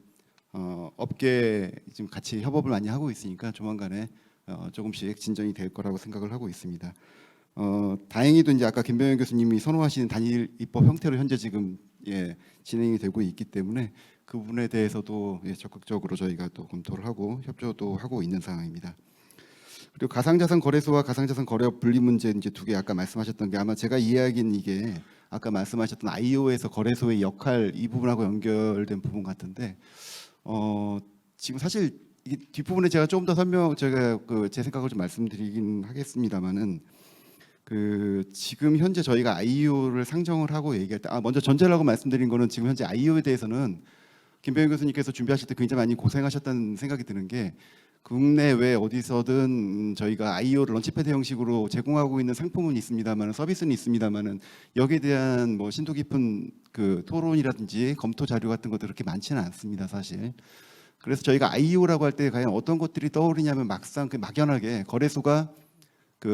업계 지금 같이 협업을 많이 하고 있으니까 조만간에 조금씩 진전이 될 거라고 생각을 하고 있습니다. 다행히도 이제 아까 김병현 교수님이 선호하시는 단일 입법 형태로 현재 지금 진행이 되고 있기 때문에 그 부분에 대해서도 적극적으로 저희가 또 검토를 하고 협조도 하고 있는 상황입니다. 그리고 가상자산 거래소와 가상자산 거래업 분리 문제 이제 두 개 아까 말씀하셨던 게, 아마 제가 이해하기는 이게 아까 말씀하셨던 IO에서 거래소의 역할 이 부분하고 연결된 부분 같은데, 지금 사실 이 뒷부분에 제가 조금 더 제가 제 생각을 좀 말씀드리긴 하겠습니다만은, 지금 현재 저희가 IO를 상정을 하고 얘기할 때, 먼저 전제를 하고 말씀드린 거는 지금 현재 IO에 대해서는 김병현 교수님께서 준비하실 때 굉장히 많이 고생하셨다는 생각이 드는 게, 국내외 어디서든 저희가 IO를 런치패드 형식으로 제공하고 있는 상품은 있습니다만, 서비스는 있습니다만은 여기에 대한 뭐 심도 깊은 토론이라든지 검토 자료 같은 것도 그렇게 많지는 않습니다, 사실. 그래서 저희가 IO라고 할 때 과연 어떤 것들이 떠오르냐면, 막상 막연하게 거래소가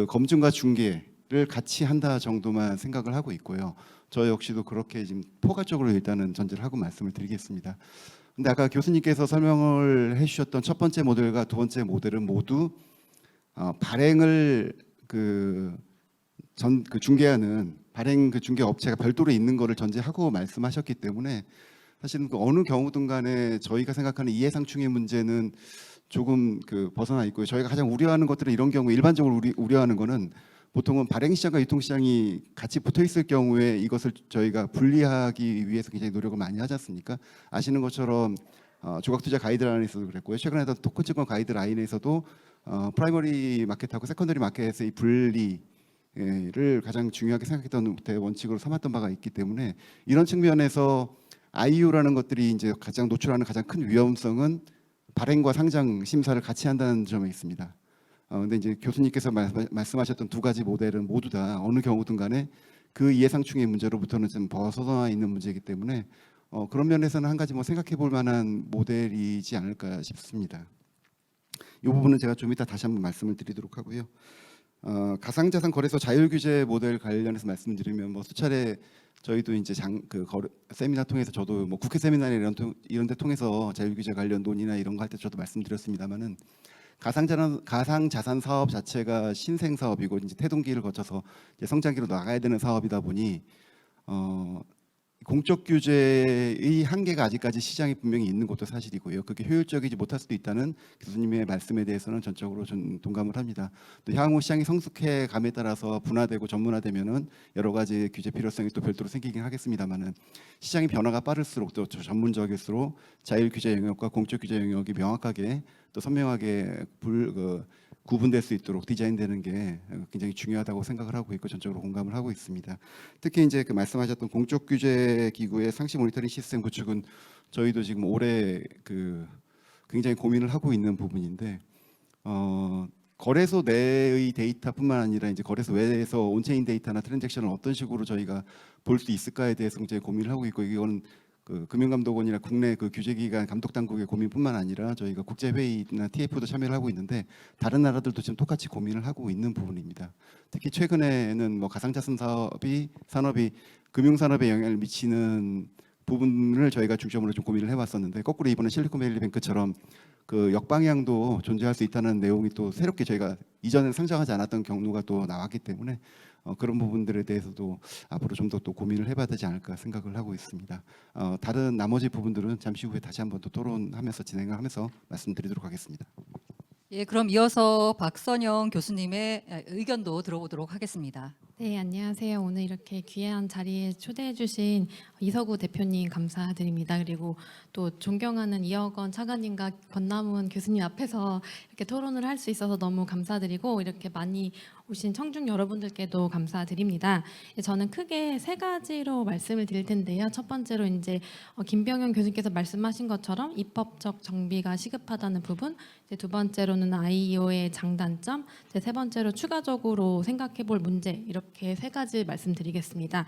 검증과 중개를 같이 한다 정도만 생각을 하고 있고요. 저 역시도 그렇게 지금 포괄적으로 일단은 전제를 하고 말씀을 드리겠습니다. 근데 아까 교수님께서 설명을 해주셨던 첫 번째 모델과 두 번째 모델은 모두 발행을 중개하는 발행 중개 업체가 별도로 있는 거를 전제하고 말씀하셨기 때문에 사실은 그 어느 경우든 간에 저희가 생각하는 이해상충의 문제는 조금 벗어나 있고요. 저희가 가장 우려하는 것들은 이런 경우 일반적으로 우려하는 거는 보통은 발행시장과 유통시장이 같이 붙어 있을 경우에 이것을 저희가 분리하기 위해서 굉장히 노력을 많이 하지 않습니까? 아시는 것처럼 조각투자 가이드라인에서도 그랬고요. 최근에 했던 토큰증권 가이드라인에서도 프라이머리 마켓하고 세컨더리 마켓의 분리를 가장 중요하게 생각했던 원칙으로 삼았던 바가 있기 때문에 이런 측면에서 IU라는 것들이 이제 가장 노출하는 가장 큰 위험성은 발행과 상장 심사를 같이 한다는 점에 있습니다. 근데 이제 교수님께서 말씀하셨던 두 가지 모델은 모두 다 어느 경우든 간에 그 이해상충의 문제로부터는 좀 벗어나 있는 문제이기 때문에 그런 면에서는 한 가지 뭐 생각해 볼 만한 모델이지 않을까 싶습니다. 이 부분은 제가 좀 이따 다시 한번 말씀을 드리도록 하고요. 가상자산 거래소 자율 규제 모델 관련해서 말씀드리면 뭐 수차례 저희도 이제 세미나 통해서 저도 뭐 국회 세미나나 이런 데 통해서 자율 규제 관련 논의나 이런 거 할 때 저도 말씀드렸습니다만은 가상자산 사업 자체가 신생 사업이고 이제 태동기를 거쳐서 이제 성장기로 나가야 되는 사업이다 보니 공적 규제의 한계가 아직까지 시장에 분명히 있는 것도 사실이고요. 그게 효율적이지 못할 수도 있다는 교수님의 말씀에 대해서는 전적으로 좀 동감을 합니다. 또 향후 시장이 성숙해 감에 따라서 분화되고 전문화되면은 여러 가지 규제 필요성이 또 별도로 생기긴 하겠습니다만은 시장의 변화가 빠를수록 또 전문적일수록 자율 규제 영역과 공적 규제 영역이 명확하게 또 선명하게 구분될 수 있도록 디자인되는 게 굉장히 중요하다고 생각을 하고 있고 전적으로 공감을 하고 있습니다. 특히 이제 말씀하셨던 공적 규제 기구의 상시 모니터링 시스템 구축은 저희도 지금 올해 굉장히 고민을 하고 있는 부분인데 거래소 내의 데이터뿐만 아니라 이제 거래소 외에서 온체인 데이터나 트랜잭션을 어떤 식으로 저희가 볼 수 있을까에 대해서 굉장히 고민을 하고 있고 이건 금융감독원이나 국내 규제기관 감독당국의 고민뿐만 아니라 저희가 국제회의나 TF도 참여를 하고 있는데 다른 나라들도 지금 똑같이 고민을 하고 있는 부분입니다. 특히 최근에는 뭐 가상자산 산업이 금융산업에 영향을 미치는 부분을 저희가 중점으로 좀 고민을 해왔었는데 거꾸로 이번에 실리콘밸리뱅크처럼 역방향도 존재할 수 있다는 내용이 또 새롭게 저희가 이전에 상정하지 않았던 경로가 또 나왔기 때문에 그런 부분들에 대해서도 앞으로 좀 더 또 고민을 해봐야 되지 않을까 생각을 하고 있습니다. 다른 나머지 부분들은 잠시 후에 다시 한번 또 토론하면서 진행을 하면서 말씀드리도록 하겠습니다. 예, 그럼 이어서 박선영 교수님의 의견도 들어보도록 하겠습니다. 네, 안녕하세요. 오늘 이렇게 귀한 자리에 초대해 주신 이서구 대표님 감사드립니다. 그리고 또 존경하는 이혁원 차관님과 권남훈 교수님 앞에서 이렇게 토론을 할 수 있어서 너무 감사드리고 이렇게 많이 오신 청중 여러분들께도 감사드립니다. 저는 크게 세 가지로 말씀을 드릴 텐데요. 첫 번째로 이제 김병현 교수님께서 말씀하신 것처럼 입법적 정비가 시급하다는 부분, 이제 두 번째로는 IEO의 장단점, 이제 세 번째로 추가적으로 생각해볼 문제 이렇게 세 가지 말씀드리겠습니다.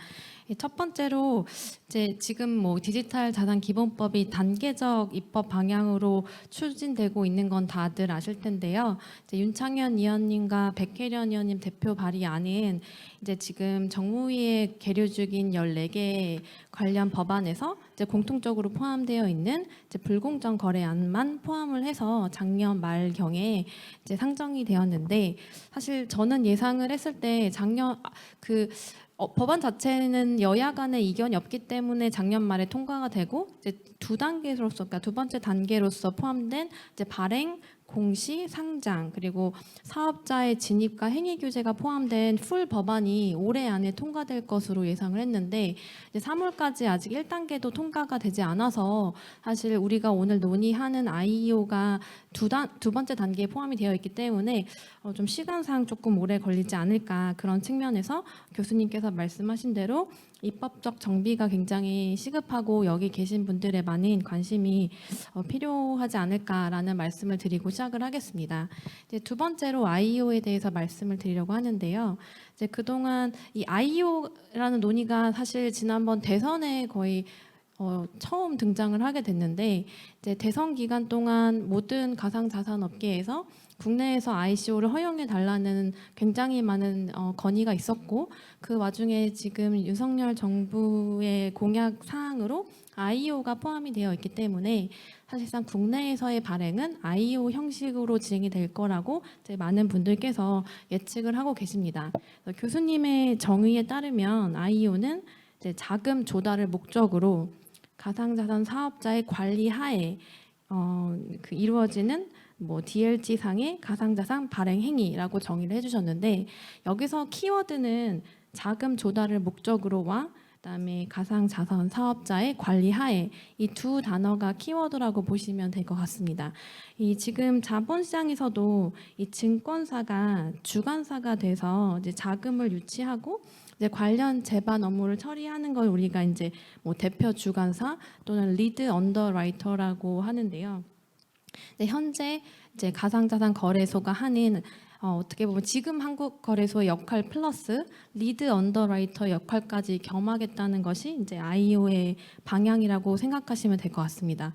첫 번째로 이제 지금 뭐 디지털 자산 기본법이 단계적 입법 방향으로 추진되고 있는 건 다들 아실 텐데요. 이제 윤창현 위원님과 백혜련 위원님 대표 발의안은 이제 지금 정무위에 계류 중인 14개 관련 법안에서 이제 공통적으로 포함되어 있는 이제 불공정 거래안만 포함을 해서 작년 말경에 이제 상정이 되었는데 사실 저는 예상을 했을 때 작년 법안 자체는 여야 간의 이견이 없기 때문에 작년 말에 통과가 되고 이제 두 단계로서 그러니까 두 번째 단계로서 포함된 이제 발행 공시, 상장 그리고 사업자의 진입과 행위 규제가 포함된 풀 법안이 올해 안에 통과될 것으로 예상을 했는데 이제 3월까지 아직 1단계도 통과가 되지 않아서 사실 우리가 오늘 논의하는 IEO가 두 번째 단계에 포함이 되어 있기 때문에 좀 시간상 조금 오래 걸리지 않을까 그런 측면에서 교수님께서 말씀하신 대로 입법적 정비가 굉장히 시급하고 여기 계신 분들의 많은 관심이 필요하지 않을까라는 말씀을 드리고 시작을 하겠습니다. 이제 두 번째로 IEO에 대해서 말씀을 드리려고 하는데요. 이제 그동안 이 IEO라는 논의가 사실 지난번 대선에 거의 처음 등장을 하게 됐는데 이제 대선 기간 동안 모든 가상자산 업계에서 국내에서 ICO를 허용해 달라는 굉장히 많은 건의가 있었고 그 와중에 지금 윤석열 정부의 공약 사항으로 IEO가 포함이 되어 있기 때문에 사실상 국내에서의 발행은 IEO 형식으로 진행이 될 거라고 이제 많은 분들께서 예측을 하고 계십니다. 교수님의 정의에 따르면 IEO는 이제 자금 조달을 목적으로 가상자산 사업자의 관리 하에 그 이루어지는 뭐 DLG 상의 가상자산 발행 행위라고 정의를 해주셨는데 여기서 키워드는 자금 조달을 목적으로와 그다음에 가상자산 사업자의 관리 하에 이 두 단어가 키워드라고 보시면 될 것 같습니다. 이 지금 자본시장에서도 이 증권사가 주관사가 돼서 이제 자금을 유치하고 이제 관련 제반 업무를 처리하는 걸 우리가 이제 뭐 대표 주관사 또는 리드 언더라이터라고 하는데요. 네, 현재 이제 가상자산 거래소가 하는 어떻게 보면 지금 한국거래소의 역할 플러스 리드 언더라이터 역할까지 겸하겠다는 것이 이제 아이오의 방향이라고 생각하시면 될 것 같습니다.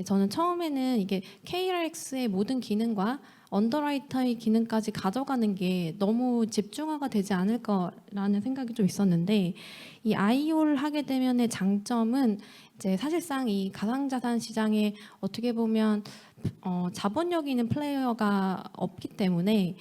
저는 처음에는 이게 KRX의 모든 기능과 언더라이터의 기능까지 가져가는 게 너무 집중화가 되지 않을 거라는 생각이 좀 있었는데 이 아이오를 하게 되면의 장점은 이제 사실상 이 가상자산 시장에 어떻게 보면 자본력이 있는 플레이어가 없기 때문에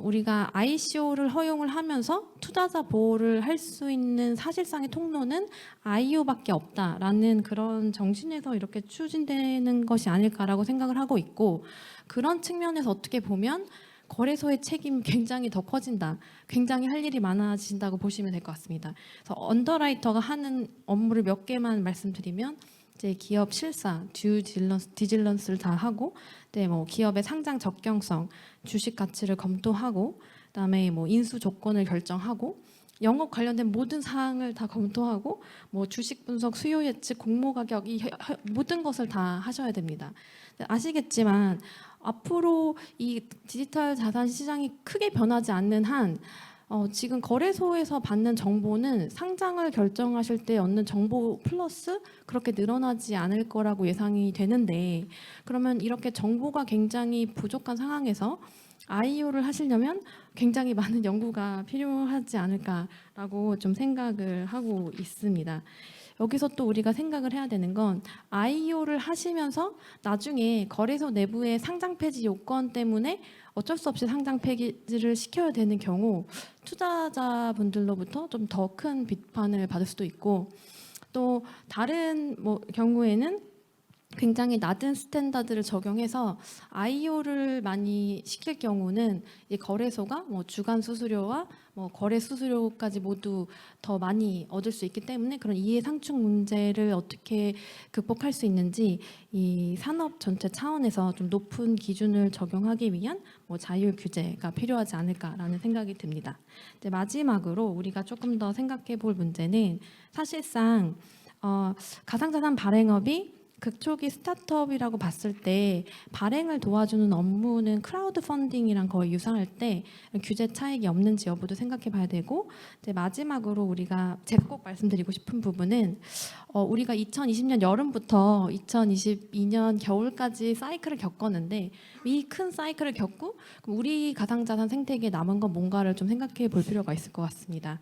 우리가 ICO를 허용을 하면서 투자자 보호를 할 수 있는 사실상의 통로는 IO밖에 없다라는 그런 정신에서 이렇게 추진되는 것이 아닐까라고 생각을 하고 있고 그런 측면에서 어떻게 보면 거래소의 책임이 굉장히 더 커진다. 굉장히 할 일이 많아진다고 보시면 될 것 같습니다. 그래서 언더라이터가 하는 업무를 몇 개만 말씀드리면 이제 기업 실사, 디질런스를 다 하고, 네, 뭐 기업의 상장 적격성, 주식 가치를 검토하고, 그다음에 뭐 인수 조건을 결정하고, 영업 관련된 모든 사항을 다 검토하고, 뭐 주식 분석, 수요 예측, 공모 가격 이 모든 것을 다 하셔야 됩니다. 아시겠지만 앞으로 이 디지털 자산 시장이 크게 변하지 않는 한 지금 거래소에서 받는 정보는 상장을 결정하실 때 얻는 정보 플러스 그렇게 늘어나지 않을 거라고 예상이 되는데 그러면 이렇게 정보가 굉장히 부족한 상황에서 IO를 하시려면 굉장히 많은 연구가 필요하지 않을까라고 좀 생각을 하고 있습니다. 여기서 또 우리가 생각을 해야 되는 건 IO를 하시면서 나중에 거래소 내부의 상장 폐지 요건 때문에 어쩔 수 없이 상장 폐지를 시켜야 되는 경우 투자자분들로부터 좀 더 큰 비판을 받을 수도 있고 또 다른 뭐 경우에는 굉장히 낮은 스탠다드를 적용해서 IO를 많이 시킬 경우는 이 거래소가 뭐 주간 수수료와 뭐 거래 수수료까지 모두 더 많이 얻을 수 있기 때문에 그런 이해 상충 문제를 어떻게 극복할 수 있는지 이 산업 전체 차원에서 좀 높은 기준을 적용하기 위한 뭐 자율 규제가 필요하지 않을까라는 생각이 듭니다. 이제 마지막으로 우리가 조금 더 생각해 볼 문제는 사실상 가상자산 발행업이 극초기 스타트업이라고 봤을 때 발행을 도와주는 업무는 크라우드 펀딩이랑 거의 유사할 때 규제 차익이 없는지 여부도 생각해 봐야 되고 이제 마지막으로 우리가 제가 꼭 말씀드리고 싶은 부분은 우리가 2020년 여름부터 2022년 겨울까지 사이클을 겪었는데 이 큰 사이클을 겪고 그럼 우리 가상자산 생태계에 남은 건 뭔가를 좀 생각해 볼 필요가 있을 것 같습니다.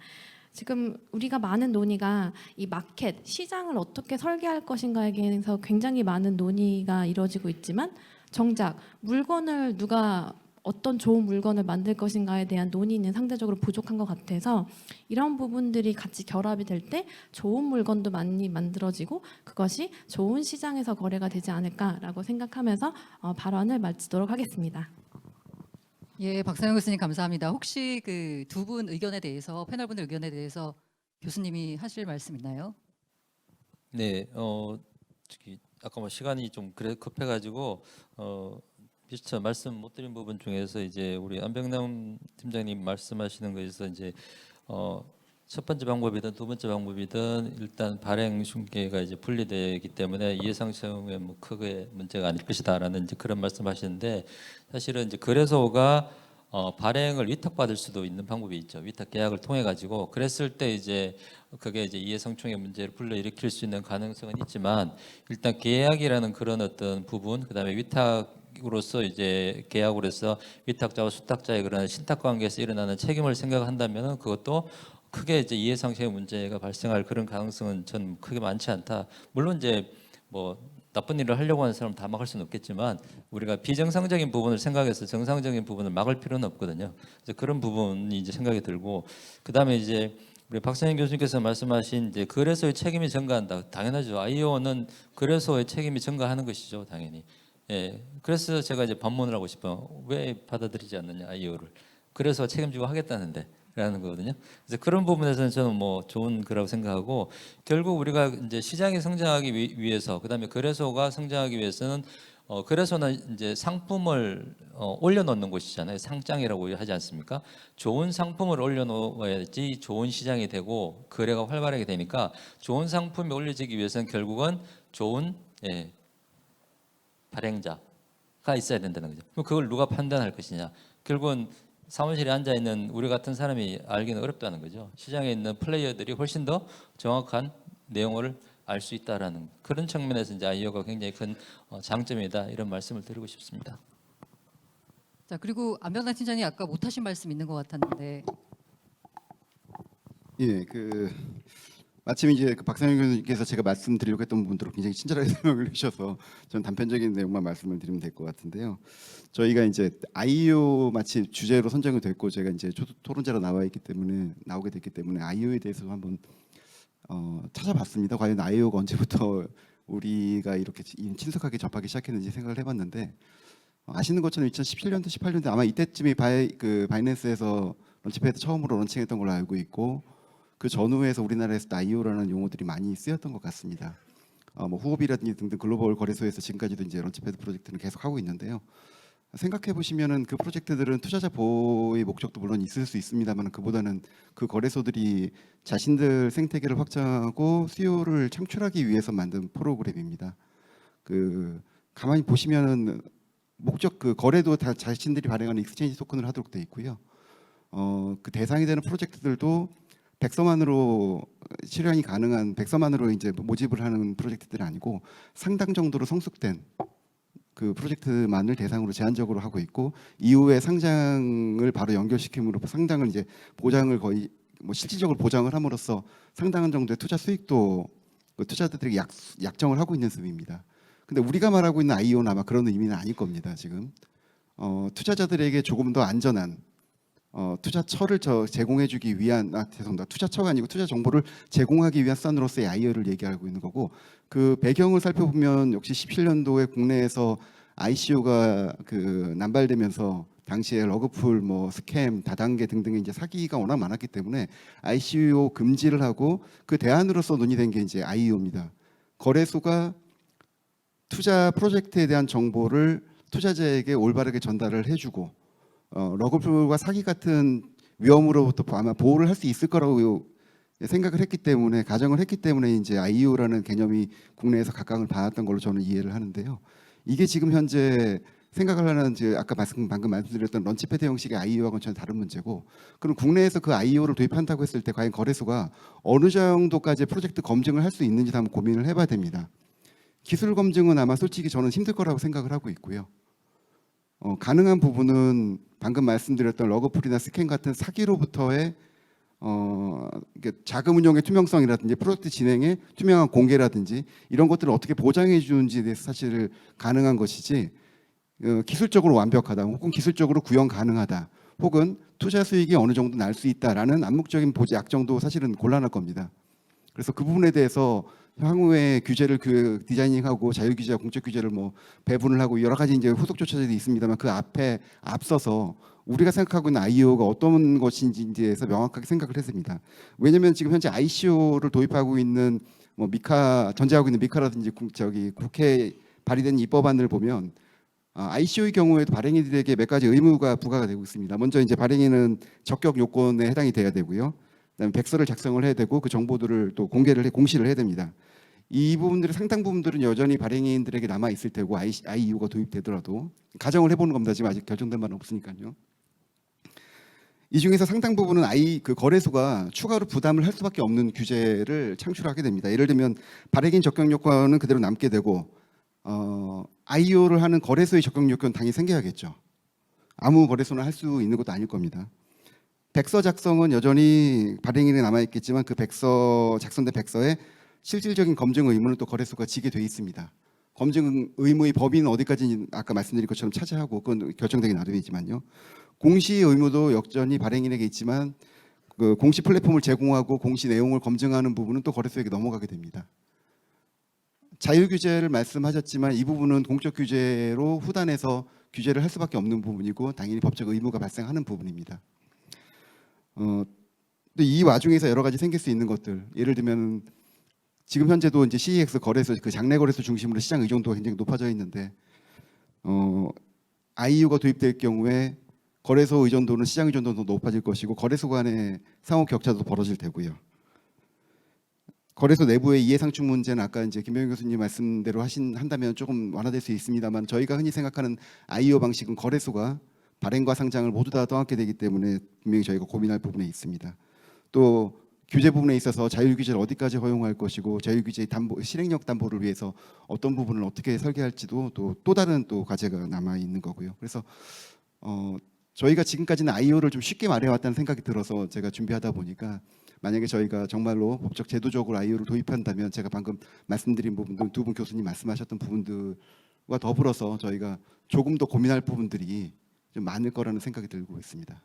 지금 우리가 많은 논의가 이 마켓, 시장을 어떻게 설계할 것인가에 대해서 굉장히 많은 논의가 이루어지고 있지만 정작 물건을 누가 어떤 좋은 물건을 만들 것인가에 대한 논의는 상대적으로 부족한 것 같아서 이런 부분들이 같이 결합이 될 때 좋은 물건도 많이 만들어지고 그것이 좋은 시장에서 거래가 되지 않을까라고 생각하면서 발언을 마치도록 하겠습니다. 예, 박상현 교수님 감사합니다. 혹시 그 두 분 의견에 대해서 패널분들 의견에 대해서 교수님이 하실 말씀 있나요? 네, 저기 아까 뭐 시간이 좀 그래 급해가지고 미처 말씀 못 드린 부분 중에서 이제 우리 안병남 팀장님 말씀하시는 거에서 이제 첫 번째 방법이든 두 번째 방법이든 일단 발행 중개가 이제 분리되기 때문에 이해상충에 뭐 크게 문제가 아닐 것이다라는 이제 그런 말씀하시는데 사실은 이제 거래소가 발행을 위탁받을 수도 있는 방법이 있죠. 위탁 계약을 통해 가지고 그랬을 때 이제 그게 이제 이해상충의 문제를 불러일으킬 수 있는 가능성은 있지만 일단 계약이라는 그런 어떤 부분 그다음에 위탁으로서 이제 계약으로서 위탁자와 수탁자의 그런 신탁 관계에서 일어나는 책임을 생각한다면은 그것도 크게 이제 이해상충의 문제가 발생할 그런 가능성은 전 크게 많지 않다. 물론 이제 뭐 나쁜 일을 하려고 하는 사람 다 막을 수는 없겠지만 우리가 비정상적인 부분을 생각해서 정상적인 부분을 막을 필요는 없거든요. 그래서 그런 부분이 이제 생각이 들고 그다음에 이제 우리 박상현 교수님께서 말씀하신 이제 거래소의 책임이 증가한다. 당연하죠. IO는 거래소의 책임이 증가하는 것이죠, 당연히. 예, 그래서 제가 이제 반문을 하고 싶어요. 왜 받아들이지 않느냐, IO를. 그래서 책임지고 하겠다는데. 라는 거거든요. 그래서 그런 부분에서는 저는 뭐 좋은 거라고 생각하고, 결국 우리가 이제 시장이 성장하기 위해서, 그다음에 거래소가 성장하기 위해서는 거래소는 이제 상품을 올려놓는 곳이잖아요. 상장이라고 하지 않습니까? 좋은 상품을 올려놓아야지 좋은 시장이 되고 거래가 활발하게 되니까, 좋은 상품이 올려지기 위해서는 결국은 좋은 발행자가 있어야 된다는 거죠. 그럼 그걸 누가 판단할 것이냐? 결국은 사무실에 앉아 있는 우리 같은 사람이 알기는 어렵다는 거죠. 시장에 있는 플레이어들이 훨씬 더 정확한 내용을 알 수 있다라는 그런 측면에서 이제 IO가 굉장히 큰 장점이다, 이런 말씀을 드리고 싶습니다. 자, 그리고 안병단 팀장이 아까 못하신 말씀 있는 것 같았는데. 예, 마침 이제 박상현 교수님께서 제가 말씀드리려고 했던 부분들을 굉장히 친절하게 설명을 해주셔서 저는 단편적인 내용만 말씀을 드리면 될 것 같은데요. 저희가 이제 IO 마치 주제로 선정이 됐고, 제가 이제 토론자로 나오게 됐기 때문에 IO에 대해서 한번 찾아봤습니다. 과연 IO가 언제부터 우리가 이렇게 친숙하게 접하기 시작했는지 생각을 해봤는데, 아시는 것처럼 2017년도, 18년도 아마 이때쯤이 바이낸스에서 런치패드 처음으로 런칭했던 걸로 알고 있고, 그 전후에서 우리나라에서 IO라는 용어들이 많이 쓰였던 것 같습니다. 뭐 후오비라든지 등등 글로벌 거래소에서 지금까지도 이제 런치패드 프로젝트는 계속 하고 있는데요. 생각해 보시면은 그 프로젝트들은 투자자 보호의 목적도 물론 있을 수 있습니다만, 그보다는 그 거래소들이 자신들 생태계를 확장하고 수요를 창출하기 위해서 만든 프로그램입니다. 가만히 보시면은 목적 거래도 다 자신들이 발행하는 익스체인지 토큰을 하도록 돼 있고요. 그 대상이 되는 프로젝트들도 백서만으로 실현이 가능한, 백서만으로 이제 모집을 하는 프로젝트들이 아니고 상당 정도로 성숙된 그 프로젝트만을 대상으로 제한적으로 하고 있고, 이후에 상장을 바로 연결시킴으로 상장을 이제 보장을 거의 뭐 실질적으로 보장을 함으로써 상당한 정도의 투자 수익도 투자자들에게 약정을 하고 있는 셈입니다. 근데 우리가 말하고 있는 IO는 아마 그런 의미는 아닐 겁니다. 지금 투자자들에게 조금 더 안전한 투자처를 제공해주기 위한, 죄송합니다. 투자처가 아니고 투자 정보를 제공하기 위한 수단으로서의 IO를 얘기하고 있는 거고, 그 배경을 살펴보면 역시 17년도에 국내에서 ICO가 남발되면서 당시에 러그풀, 뭐 스캠, 다단계 등등의 이제 사기가 워낙 많았기 때문에 ICO 금지를 하고 그 대안으로서 논의된 게 이제 IO입니다. 거래소가 투자 프로젝트에 대한 정보를 투자자에게 올바르게 전달을 해주고, 러그풀과 사기 같은 위험으로부터 아마 보호를 할 수 있을 거라고 생각을 했기 때문에, 가정을 했기 때문에 이제 IO라는 개념이 국내에서 각광을 받았던 걸로 저는 이해를 하는데요. 이게 지금 현재 생각을 하는 아까 방금 말씀드렸던 런치패드 형식의 IO하고는 전혀 다른 문제고, 그럼 국내에서 그 IO를 도입한다고 했을 때 과연 거래소가 어느 정도까지 프로젝트 검증을 할 수 있는지 한번 고민을 해봐야 됩니다. 기술 검증은 아마 솔직히 저는 힘들 거라고 생각을 하고 있고요. 가능한 부분은 방금 말씀드렸던 러그풀이나 스캔 같은 사기로부터의 자금 운용의 투명성이라든지 프로젝트 진행의 투명한 공개라든지 이런 것들을 어떻게 보장해 주는지에 대해서 사실 가능한 것이지, 기술적으로 완벽하다 혹은 기술적으로 구현 가능하다 혹은 투자 수익이 어느 정도 날 수 있다라는 암묵적인 약정도 사실은 곤란할 겁니다. 그래서 그 부분에 대해서 향후에 규제를 디자이닝하고 자유 규제와 공적 규제를 뭐 배분을 하고 여러 가지 이제 후속 조처들이 있습니다만, 그 앞에 앞서서 우리가 생각하고 있는 IO가 어떤 것인지에서 명확하게 생각을 했습니다. 왜냐하면 지금 현재 ICO를 도입하고 있는 뭐 전제하고 있는 미카라든지 국회에 발의된 입법안을 보면 ICO의 경우에도 발행인들에게 몇 가지 의무가 부과가 되고 있습니다. 먼저 이제 발행인은 적격 요건에 해당이 돼야 되고요. 그다음에 백서를 작성을 해야 되고 그 정보들을 또 공시를 해야 됩니다. 이 부분들의 상당 부분들은 여전히 발행인들에게 남아 있을 테고, IO가 도입되더라도 가정을 해보는 겁니다. 지금 아직 결정된 바는 없으니까요. 이 중에서 상당 부분은 거래소가 추가로 부담을 할 수밖에 없는 규제를 창출하게 됩니다. 예를 들면 발행인 적격 요건은 그대로 남게 되고, IO를 하는 거래소의 적격 요건 당연히 생겨야겠죠. 아무 거래소나 할 수 있는 것도 아닐 겁니다. 백서 작성은 여전히 발행인에 남아 있겠지만, 그 작성된 백서에 실질적인 검증 의무는 또 거래소가 지게 돼 있습니다. 검증 의무의 범위는 어디까지 아까 말씀드린 것처럼 차지하고 그건 결정되기 나름이지만요. 공시 의무도 여전히 발행인에게 있지만, 그 공시 플랫폼을 제공하고 공시 내용을 검증하는 부분은 또 거래소에게 넘어가게 됩니다. 자율 규제를 말씀하셨지만 이 부분은 공적 규제로 후단해서 규제를 할 수밖에 없는 부분이고 당연히 법적 의무가 발생하는 부분입니다. 근데 이 와중에서 여러 가지 생길 수 있는 것들, 예를 들면 지금 현재도 이제 CEX 거래소, 그 장내 거래소 중심으로 시장 의존도가 굉장히 높아져 있는데 IU가 도입될 경우에 거래소 의존도는 시장 의존도도 높아질 것이고 거래소 간의 상호 격차도 벌어질 테고요. 거래소 내부의 이해상충 문제는 아까 이제 김병현 교수님 말씀대로 한다면 조금 완화될 수 있습니다만 저희가 흔히 생각하는 IO 방식은 거래소가 발행과 상장을 모두 다 떠안게 되기 때문에 분명히 저희가 고민할 부분에 있습니다. 또 규제 부분에 있어서 자율 규제를 어디까지 허용할 것이고 자율 규제의 실행력 담보를 위해서 어떤 부분을 어떻게 설계할지도 또 다른 또 과제가 남아 있는 거고요. 그래서 저희가 지금까지는 IO를 좀 쉽게 말해왔다는 생각이 들어서 제가 준비하다 보니까 만약에 저희가 정말로 법적 제도적으로 IO를 도입한다면 제가 방금 말씀드린 부분들 두 분 교수님 말씀하셨던 부분들과 더불어서 저희가 조금 더 고민할 부분들이 좀 많을 거라는 생각이 들고 있습니다.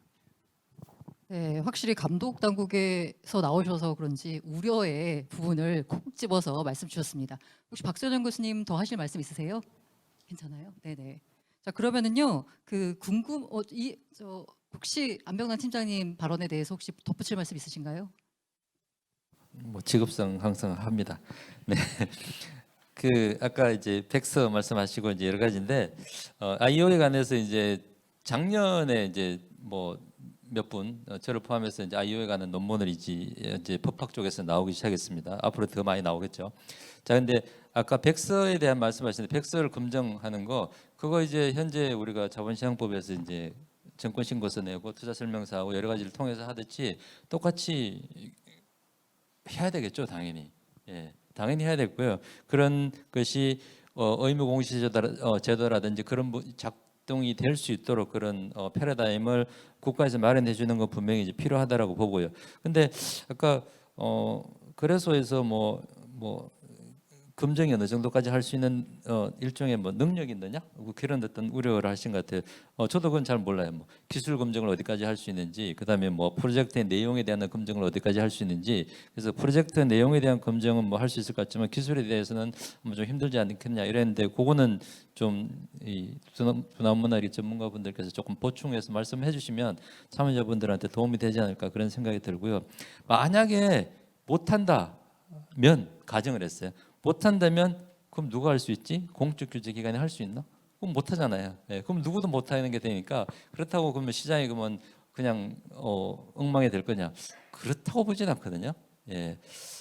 네, 확실히 감독 당국에서 나오셔서 그런지 우려의 부분을 콕 집어서 말씀 주셨습니다. 혹시 박선영 교수님 더 하실 말씀 있으세요? 괜찮아요? 네네. 자 그러면은요, 혹시 안병남 팀장님 발언에 대해서 혹시 덧붙일 말씀 있으신가요? 뭐 직업상 항상 합니다. 네. 그 아까 이제 팩서 말씀하시고 이제 여러 가지인데 IO에 관해서 이제 작년에 이제 뭐 몇 분 저를 포함해서 이제 IO에 관한 논문을 이제 법학 쪽에서 나오기 시작했습니다. 앞으로 더 많이 나오겠죠. 자, 근데 아까 백서에 대한 말씀하시는데 백서를 검증하는 거 그거 이제 현재 우리가 자본시장법에서 이제 정권신고서 내고 투자설명서하고 여러 가지를 통해서 하듯이 똑같이 해야 되겠죠, 당연히. 예, 당연히 해야 되고요. 그런 것이 의무공시제도라든지 그런 작동이 될 수 있도록 그런 패러다임을 국가에서 마련해 주는 건 분명히 이제 필요하다라고 보고요. 근데 아까 거래소에서 뭐 검증이 어느 정도까지 할 수 있는 일종의 뭐 능력이 있느냐 그런 어떤 우려를 하신 것 같아요. 저도 그건 잘 몰라요. 뭐 기술 검증을 어디까지 할 수 있는지, 그다음에 뭐 프로젝트의 내용에 대한 검증을 어디까지 할 수 있는지. 그래서 프로젝트 내용에 대한 검증은 뭐 할 수 있을 것 같지만 기술에 대해서는 뭐 좀 힘들지 않겠냐 이랬는데 그거는 좀 이 두나무나리 전문가분들께서 조금 보충해서 말씀해 주시면 참여자분들한테 도움이 되지 않을까 그런 생각이 들고요. 만약에 못한다면 가정을 했어요. 못한다면 그럼 누가 할 수 있지? 공적 규제 기관이 할 수 있나? 그럼 못하잖아요. 네, 그럼 누구도 못하는 게 되니까 그렇다고 그러면 시장이 그냥 엉망이 될 거냐? 그렇다고 보진 않거든요. 예.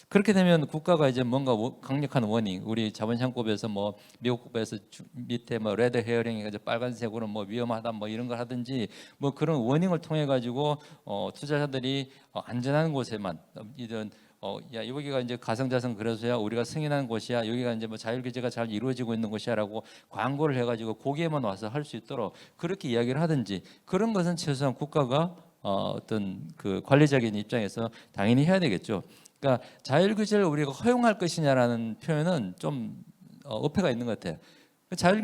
그렇게 되면 국가가 이제 뭔가 강력한 워닝, 우리 자본시장법에서 뭐 미국 국가에서 밑에 뭐 레드 헤어링 해가지고 빨간색으로 뭐 위험하다 뭐 이런 걸 하든지 뭐 그런 워닝을 통해 가지고 투자자들이 안전한 곳에만 이런 야 여기가 이제 가상자산 거래소야 우리가 승인하는 곳이야 여기가 이제 뭐 자율 규제가 잘 이루어지고 있는 곳이야라고 광고를 해가지고 거기에만 와서 할 수 있도록 그렇게 이야기를 하든지 그런 것은 최소한 국가가 어떤 그 관리적인 입장에서 당연히 해야 되겠죠. 그러니까 자율 규제를 우리가 허용할 것이냐라는 표현은 좀 어폐가 있는 것 같아요. 자율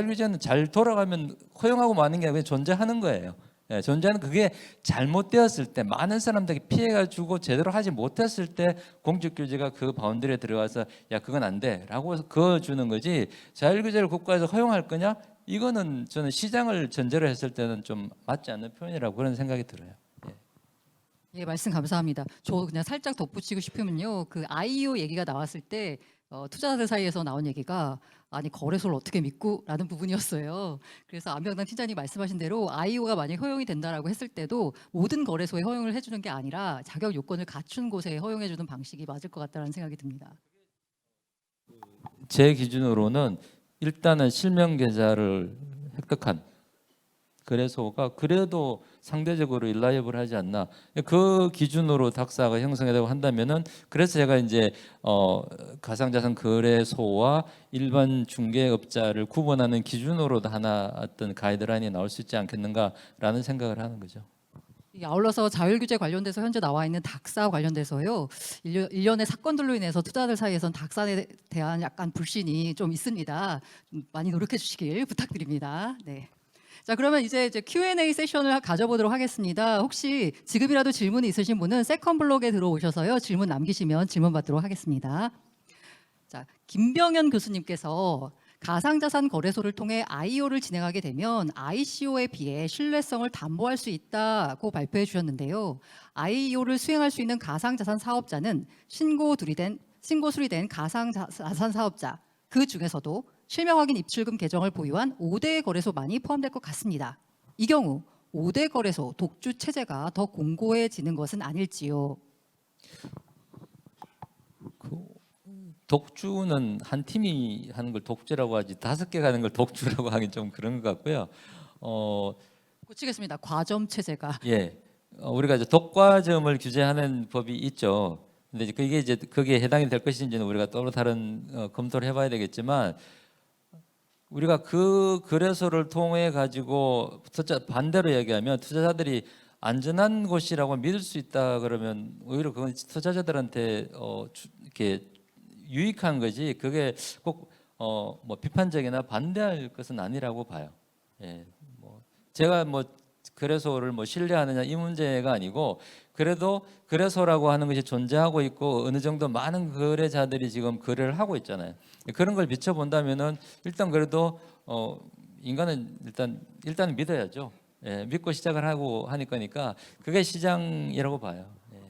규제는 잘 돌아가면 허용하고 마는 게 아니라 존재하는 거예요. 예, 존재하는 그게 잘못되었을 때 많은 사람들이 피해가 주고 제대로 하지 못했을 때 공적 규제가 그 바운더리에 들어가서 야 그건 안 돼라고 해서 그어주는 거지 자율 규제를 국가에서 허용할 거냐 이거는 저는 시장을 전제로 했을 때는 좀 맞지 않는 표현이라고 그런 생각이 들어요. 예, 말씀 감사합니다. 저 그냥 살짝 덧붙이고 싶으면요, 그 IO 얘기가 나왔을 때 투자자들 사이에서 나온 얘기가 아니 거래소를 어떻게 믿고라는 부분이었어요. 그래서 안병남 팀장님 말씀하신 대로 IO가 만약 허용이 된다라고 했을 때도 모든 거래소에 허용을 해주는 게 아니라 자격 요건을 갖춘 곳에 허용해주는 방식이 맞을 것 같다는 생각이 듭니다. 제 기준으로는 일단은 실명 계좌를 획득한 거래소가 그래도 상대적으로 일라이블하지 않나 그 기준으로 닥사가 형성되고 한다면은 그래서 제가 이제 가상자산 거래소와 일반 중개업자를 구분하는 기준으로도 하나 어떤 가이드라인이 나올 수 있지 않겠는가라는 생각을 하는 거죠. 아울러서 자율규제 관련돼서 현재 나와 있는 닥사 관련돼서요, 일련의 사건들로 인해서 투자자들 사이에서는 닥사에 대한 약간 불신이 좀 있습니다. 많이 노력해 주시길 부탁드립니다. 네. 자, 그러면 이제 Q&A 세션을 가져보도록 하겠습니다. 혹시 지금이라도 질문이 있으신 분은 세컨 블록에 들어오셔서요. 질문 남기시면 질문 받도록 하겠습니다. 자, 김병현 교수님께서 가상자산 거래소를 통해 IO를 진행하게 되면 ICO에 비해 신뢰성을 담보할 수 있다고 발표해 주셨는데요. IO를 수행할 수 있는 가상자산 사업자는 신고 수리된 가상자산 사업자, 그 중에서도 실명 확인 입출금 계정을 보유한 5대 거래소만이 포함될 것 같습니다. 이 경우 5대 거래소 독주 체제가 더 공고해지는 것은 아닐지요? 독주는 한 팀이 하는 걸 독주라고 하지 5개가 하는 걸 독주라고 하긴 좀 그런 것 같고요. 고치겠습니다. 과점 체제가. 예, 우리가 이제 독과점을 규제하는 법이 있죠. 근데 이제 그게 이제 거기에 해당이 될 것인지는 우리가 또 다른 검토를 해봐야 되겠지만, 우리가 그 거래소를 통해 가지고 반대로 얘기하면 투자자들이 안전한 곳이라고 믿을 수 있다 그러면 오히려 그건 투자자들한테 이렇게 유익한 거지, 그게 꼭 뭐 비판적이나 반대할 것은 아니라고 봐요. 예, 뭐 제가 뭐 거래소를 뭐 신뢰하느냐 이 문제가 아니고, 그래도 거래소라고 하는 것이 존재하고 있고 어느 정도 많은 거래자들이 지금 거래를 하고 있잖아요. 그런 걸 비춰본다면은 일단 그래도 인간은 일단 믿어야죠. 예, 믿고 시작을 하고 하니까 그게 시장이라고 봐요. 예.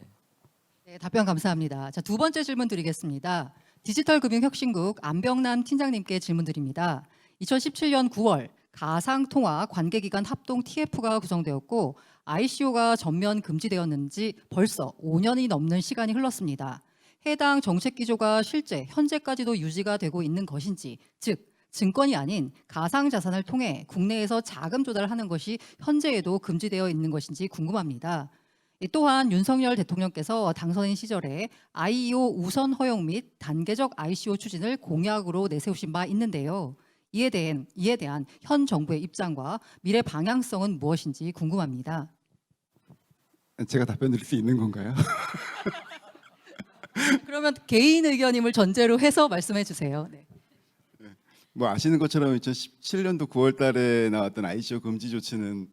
네, 답변 감사합니다. 자, 두 번째 질문 드리겠습니다. 디지털금융혁신국 안병남 팀장님께 질문 드립니다. 2017년 9월 가상통화 관계기관 합동 TF가 구성되었고 ICO가 전면 금지되었는지 벌써 5년이 넘는 시간이 흘렀습니다. 해당 정책 기조가 실제 현재까지도 유지가 되고 있는 것인지, 즉 증권이 아닌 가상자산을 통해 국내에서 자금 조달하는 것이 현재에도 금지되어 있는 것인지 궁금합니다. 또한 윤석열 대통령께서 당선인 시절에 IEO 우선 허용 및 단계적 ICO 추진을 공약으로 내세우신 바 있는데요. 이에 대한 현 정부의 입장과 미래 방향성은 무엇인지 궁금합니다. 제가 답변 드릴 수 있는 건가요? 그러면 개인 의견임을 전제로 해서 말씀해 주세요. 네. 뭐 아시는 것처럼 2017년도 9월달에 나왔던 ICO 금지 조치는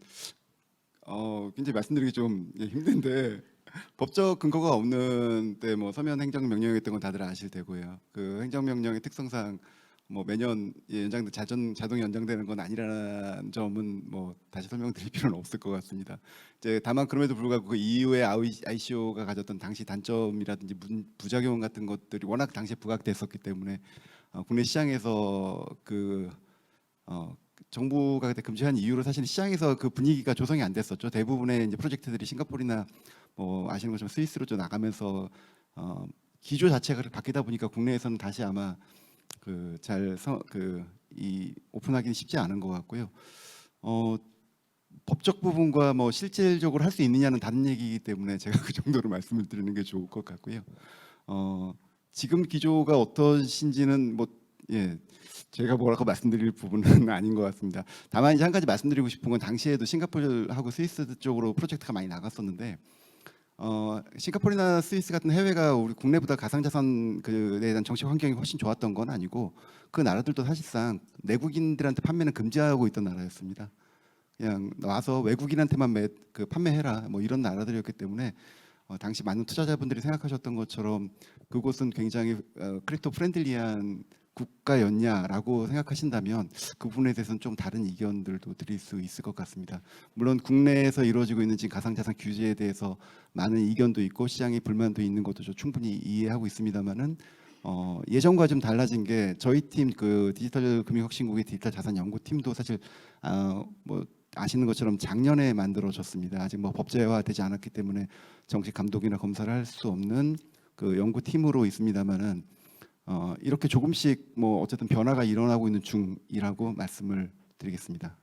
굉장히 말씀드리기 좀 힘든데, 법적 근거가 없는 때 뭐 서면 행정명령이었던 건 다들 아실 테고요. 그 행정명령의 특성상 뭐 매년 자동 연장되는 건 아니라는 점은 뭐 다시 설명드릴 필요는 없을 것 같습니다. 이제 다만 그럼에도 불구하고 그 이후에 ICO가 가졌던 당시 단점이라든지 부작용 같은 것들이 워낙 당시에 부각됐었기 때문에 국내 시장에서 정부가 그때 금지한 이유로 사실 시장에서 그 분위기가 조성이 안 됐었죠. 대부분의 이제 프로젝트들이 싱가포르나 뭐 아시는 것처럼 스위스로 좀 나가면서 기조 자체가 바뀌다 보니까 국내에서는 다시 아마 이 오픈하기는 쉽지 않은 것 같고요. 법적 부분과 뭐 실질적으로 할 수 있느냐는 다른 얘기이기 때문에 제가 그 정도로 말씀을 드리는 게 좋을 것 같고요. 지금 기조가 어떠신지는 뭐 제가 뭐라고 말씀드릴 부분은 아닌 것 같습니다. 다만 이제 한 가지 말씀드리고 싶은 건, 당시에도 싱가포르하고 스위스 쪽으로 프로젝트가 많이 나갔었는데 싱가포르나 스위스 같은 해외가 우리 국내보다 가상자산에 대한 정책 환경이 훨씬 좋았던 건 아니고, 그 나라들도 사실상 내국인들한테 판매는 금지하고 있던 나라였습니다. 그냥 와서 외국인한테만 판매해라 뭐 이런 나라들이었기 때문에 당시 많은 투자자분들이 생각하셨던 것처럼 그곳은 굉장히 크립토 프렌들리한 국가였냐라고 생각하신다면 그 부분에 대해서는 좀 다른 의견들도 드릴 수 있을 것 같습니다. 물론 국내에서 이루어지고 있는 지금 가상자산 규제에 대해서 많은 이견도 있고 시장에 불만도 있는 것도 저 충분히 이해하고 있습니다만은 예전과 좀 달라진 게, 저희 팀 그 디지털 금융혁신국의 디지털 자산 연구팀도 사실 뭐 아시는 것처럼 작년에 만들어졌습니다. 아직 뭐 법제화되지 않았기 때문에 정식 감독이나 검사를 할 수 없는 그 연구팀으로 있습니다만은 이렇게 조금씩 뭐 어쨌든 변화가 일어나고 있는 중이라고 말씀을 드리겠습니다.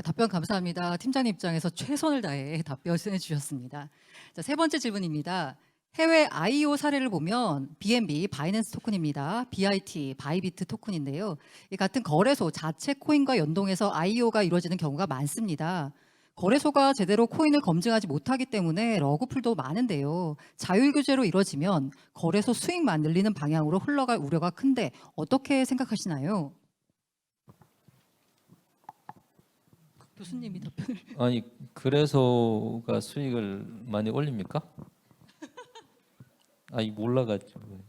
답변 감사합니다. 팀장님 입장에서 최선을 다해 답변해 주셨습니다. 자, 세 번째 질문입니다. 해외 IO 사례를 보면 BNB, 바이낸스 토큰입니다. BIT, 바이비트 토큰인데요. 이 같은 거래소 자체 코인과 연동해서 IO가 이루어지는 경우가 많습니다. 거래소가 제대로 코인을 검증하지 못하기 때문에 러그풀도 많은데요. 자율 규제로 이루어지면 거래소 수익만 늘리는 방향으로 흘러갈 우려가 큰데 어떻게 생각하시나요? 교수님이 답변을. 아니 거래소가 수익을 많이 올립니까? 아니 몰라가지고.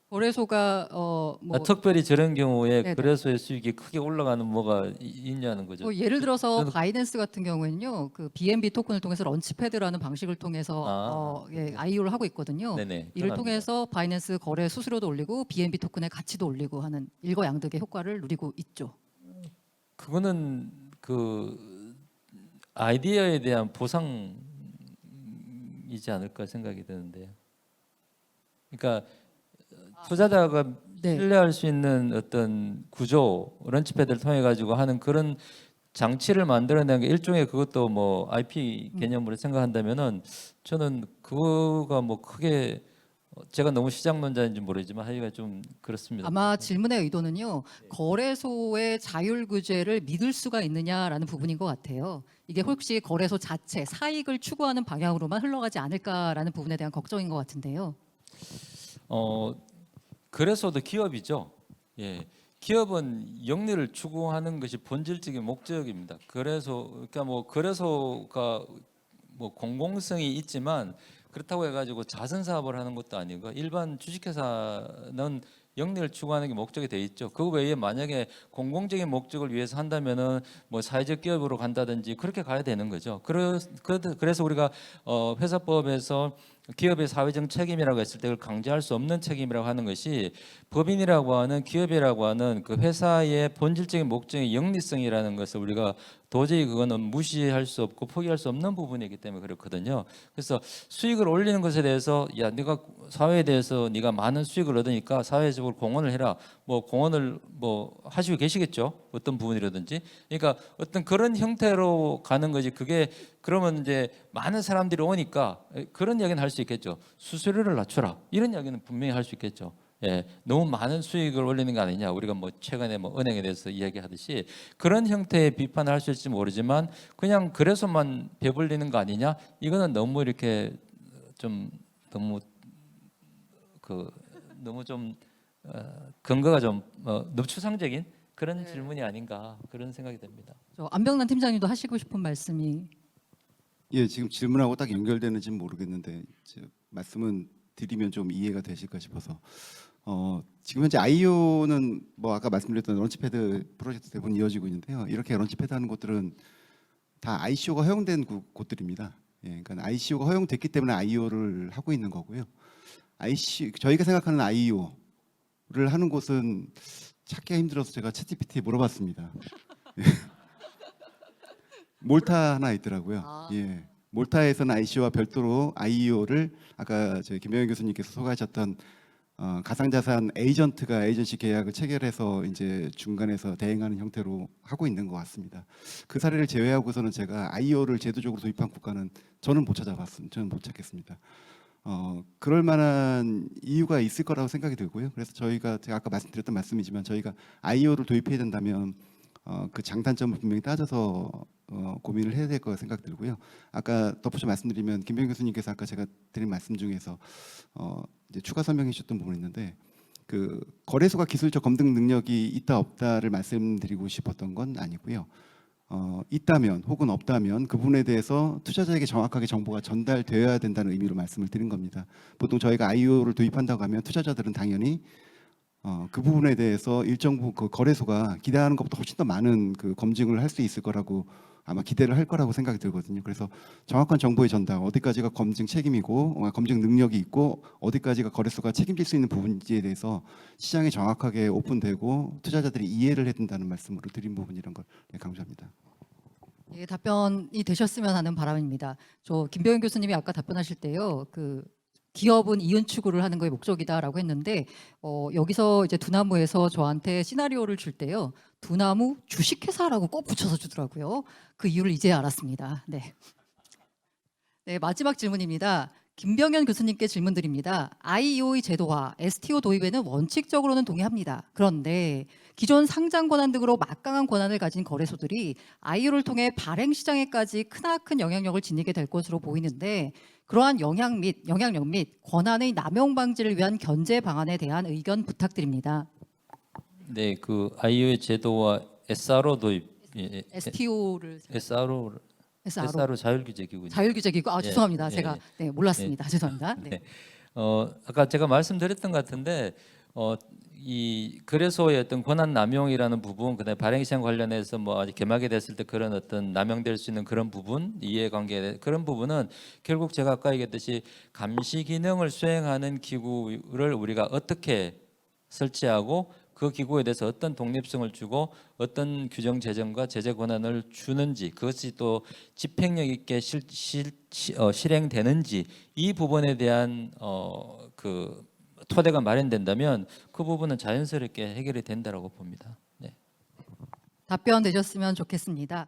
거래소가 뭐 특별히 저런 경우에 네네. 거래소의 수익이 크게 올라가는 뭐가 있냐는 거죠. 뭐 예를 들어서 저는- 바이낸스 같은 경우에는요, 그 BNB 토큰을 통해서 런치패드라는 방식을 통해서 IO를 하고 있거든요. 네네. 이를 그건 통해서 바이낸스 거래 수수료도 올리고 BNB 토큰의 가치도 올리고 하는 일거양득의 효과를 누리고 있죠. 그거는 그 아이디어에 대한 보상이지 않을까 생각이 드는데요. 그러니까 투자자가 네. 신뢰할 수 있는 어떤 구조, 런치패드를 통해 가지고 하는 그런 장치를 만들어내는 게 일종의 그것도 뭐 IP 개념으로 생각한다면은 저는 그거가 뭐 크게 제가 너무 시장론자인지 모르지만 하여간 좀 그렇습니다. 아마 질문의 의도는요, 거래소의 자율 규제를 믿을 수가 있느냐라는 부분인 것 같아요. 이게 혹시 거래소 자체 사익을 추구하는 방향으로만 흘러가지 않을까라는 부분에 대한 걱정인 것 같은데요. 그래서도 기업이죠. 예. 기업은 영리를 추구하는 것이 본질적인 목적입니다. 그래서 그러니까 뭐 거래소가 뭐 공공성이 있지만 그렇다고 해가지고 자선 사업을 하는 것도 아니고 일반 주식회사는 영리를 추구하는 게 목적이 돼 있죠. 그 외에 만약에 공공적인 목적을 위해서 한다면은 뭐 사회적 기업으로 간다든지 그렇게 가야 되는 거죠. 그래서 우리가 회사법에서 기업의 사회적 책임이라고 했을 때 그걸 강제할 수 없는 책임이라고 하는 것이 법인이라고 하는 기업이라고 하는 그 회사의 본질적인 목적의 영리성이라는 것을 우리가 도저히 그거는 무시할 수 없고 포기할 수 없는 부분이기 때문에 그렇거든요. 그래서 수익을 올리는 것에 대해서 야 네가 사회에 대해서 네가 많은 수익을 얻으니까 사회적으로 공헌을 해라. 뭐 공헌을 뭐 하시고 계시겠죠. 어떤 부분이라든지. 그러니까 어떤 그런 형태로 가는 거지. 그게 그러면 이제 많은 사람들이 오니까 그런 이야기는 할 수 있겠죠. 수수료를 낮춰라. 이런 이야기는 분명히 할 수 있겠죠. 예, 너무 많은 수익을 올리는 게 아니냐. 우리가 뭐 최근에 뭐 은행에 대해서 이야기하듯이 그런 형태의 비판을 할 수 있을지 모르지만 그냥 그래서만 배불리는 거 아니냐. 이거는 너무 이렇게 좀 너무 너무 좀 근거가 좀 너무 추상적인 그런 질문이 아닌가 그런 생각이 듭니다. 저 안병란 팀장님도 하시고 싶은 말씀이. 예, 지금 질문하고 딱 연결되는지는 모르겠는데 말씀은 드리면 좀 이해가 되실까 싶어서 지금 현재 IO는 뭐 아까 말씀드렸던 런치패드 프로젝트 대부분 이어지고 있는데요. 이렇게 런치패드 하는 곳들은 다 ICO가 허용된 곳들입니다. 예, 그러니까 ICO가 허용됐기 때문에 IO를 하고 있는 거고요. 저희가 생각하는 IO를 하는 곳은 찾기가 힘들어서 제가 챗GPT에 물어봤습니다. 몰타 하나 있더라고요. 예. 몰타에서는 ICO와 별도로 IEO를 아까 저희 김병현 교수님께서 소개하셨던 가상자산 에이전트가 에이전시 계약을 체결해서 이제 중간에서 대행하는 형태로 하고 있는 것 같습니다. 그 사례를 제외하고서는 제가 IEO를 제도적으로 도입한 국가는 저는 못 찾아봤습니다. 저는 못 찾겠습니다. 그럴 만한 이유가 있을 거라고 생각이 들고요. 그래서 제가 아까 말씀드렸던 말씀이지만 저희가 IEO를 도입해야 된다면 그 장단점을 분명히 따져서 고민을 해야 될 거라 생각 들고요. 아까 덧붙여 말씀드리면 김병현 교수님께서 아까 제가 드린 말씀 중에서 이제 추가 설명해 주셨던 부분이 있는데 그 거래소가 기술적 검증 능력이 있다 없다를 말씀드리고 싶었던 건 아니고요. 있다면 혹은 없다면 그 부분에 대해서 투자자에게 정확하게 정보가 전달되어야 된다는 의미로 말씀을 드린 겁니다. 보통 저희가 IO를 도입한다고 하면 투자자들은 당연히 그 부분에 대해서 일정 부분 그 거래소가 기대하는 것보다 훨씬 더 많은 그 검증을 할 수 있을 거라고 아마 기대를 할 거라고 생각이 들거든요. 그래서 정확한 정보의 전달, 어디까지가 검증 책임이고 검증 능력이 있고 어디까지가 거래소가 책임질 수 있는 부분인지에 대해서 시장이 정확하게 오픈되고 투자자들이 이해를 해야 된다는 말씀으로 드린 부분이란 걸 강조합니다. 예, 답변이 되셨으면 하는 바람입니다. 저 김병현 교수님이 아까 답변하실 때요, 그 기업은 이윤 추구를 하는 거에 목적이다라고 했는데 여기서 이제 두나무에서 저한테 시나리오를 줄 때요, 두나무 주식회사라고 꼭 붙여서 주더라고요. 그 이유를 이제 알았습니다. 네. 네, 마지막 질문입니다. 김병현 교수님께 질문드립니다. IEO 제도화, STO 도입에는 원칙적으로는 동의합니다. 그런데 기존 상장 권한 등으로 막강한 권한을 가진 거래소들이 IEO를 통해 발행 시장에까지 크나큰 영향력을 지니게 될 것으로 보이는데 그러한 영향력 및 권한의 남용 방지를 위한 견제 방안에 대한 의견 부탁드립니다. 네, 그 IO의 제도와 SRO 도입 예, STO를 SRO 자율규제기구. 자율규제기구. 아 예, 죄송합니다. 예, 제가 예. 네, 몰랐습니다. 죄송합니다. 네. 네. 아까 제가 말씀드렸던 것 같은데 이 거래소의 어떤 권한 남용이라는 부분, 그다음에 발행 시장 관련해서 뭐 아직 개막이 됐을 때 그런 어떤 남용될 수 있는 그런 부분, 이해관계 그런 부분은 결국 제가 아까 얘기했듯이 감시 기능을 수행하는 기구를 우리가 어떻게 설치하고 그 기구에 대해서 어떤 독립성을 주고 어떤 규정 제정과 제재 권한을 주는지, 그것이 또 집행력 있게 실행되는지, 이 부분에 대한 그 토대가 마련된다면 그 부분은 자연스럽게 해결이 된다라고 봅니다. 네. 답변 되셨으면 좋겠습니다.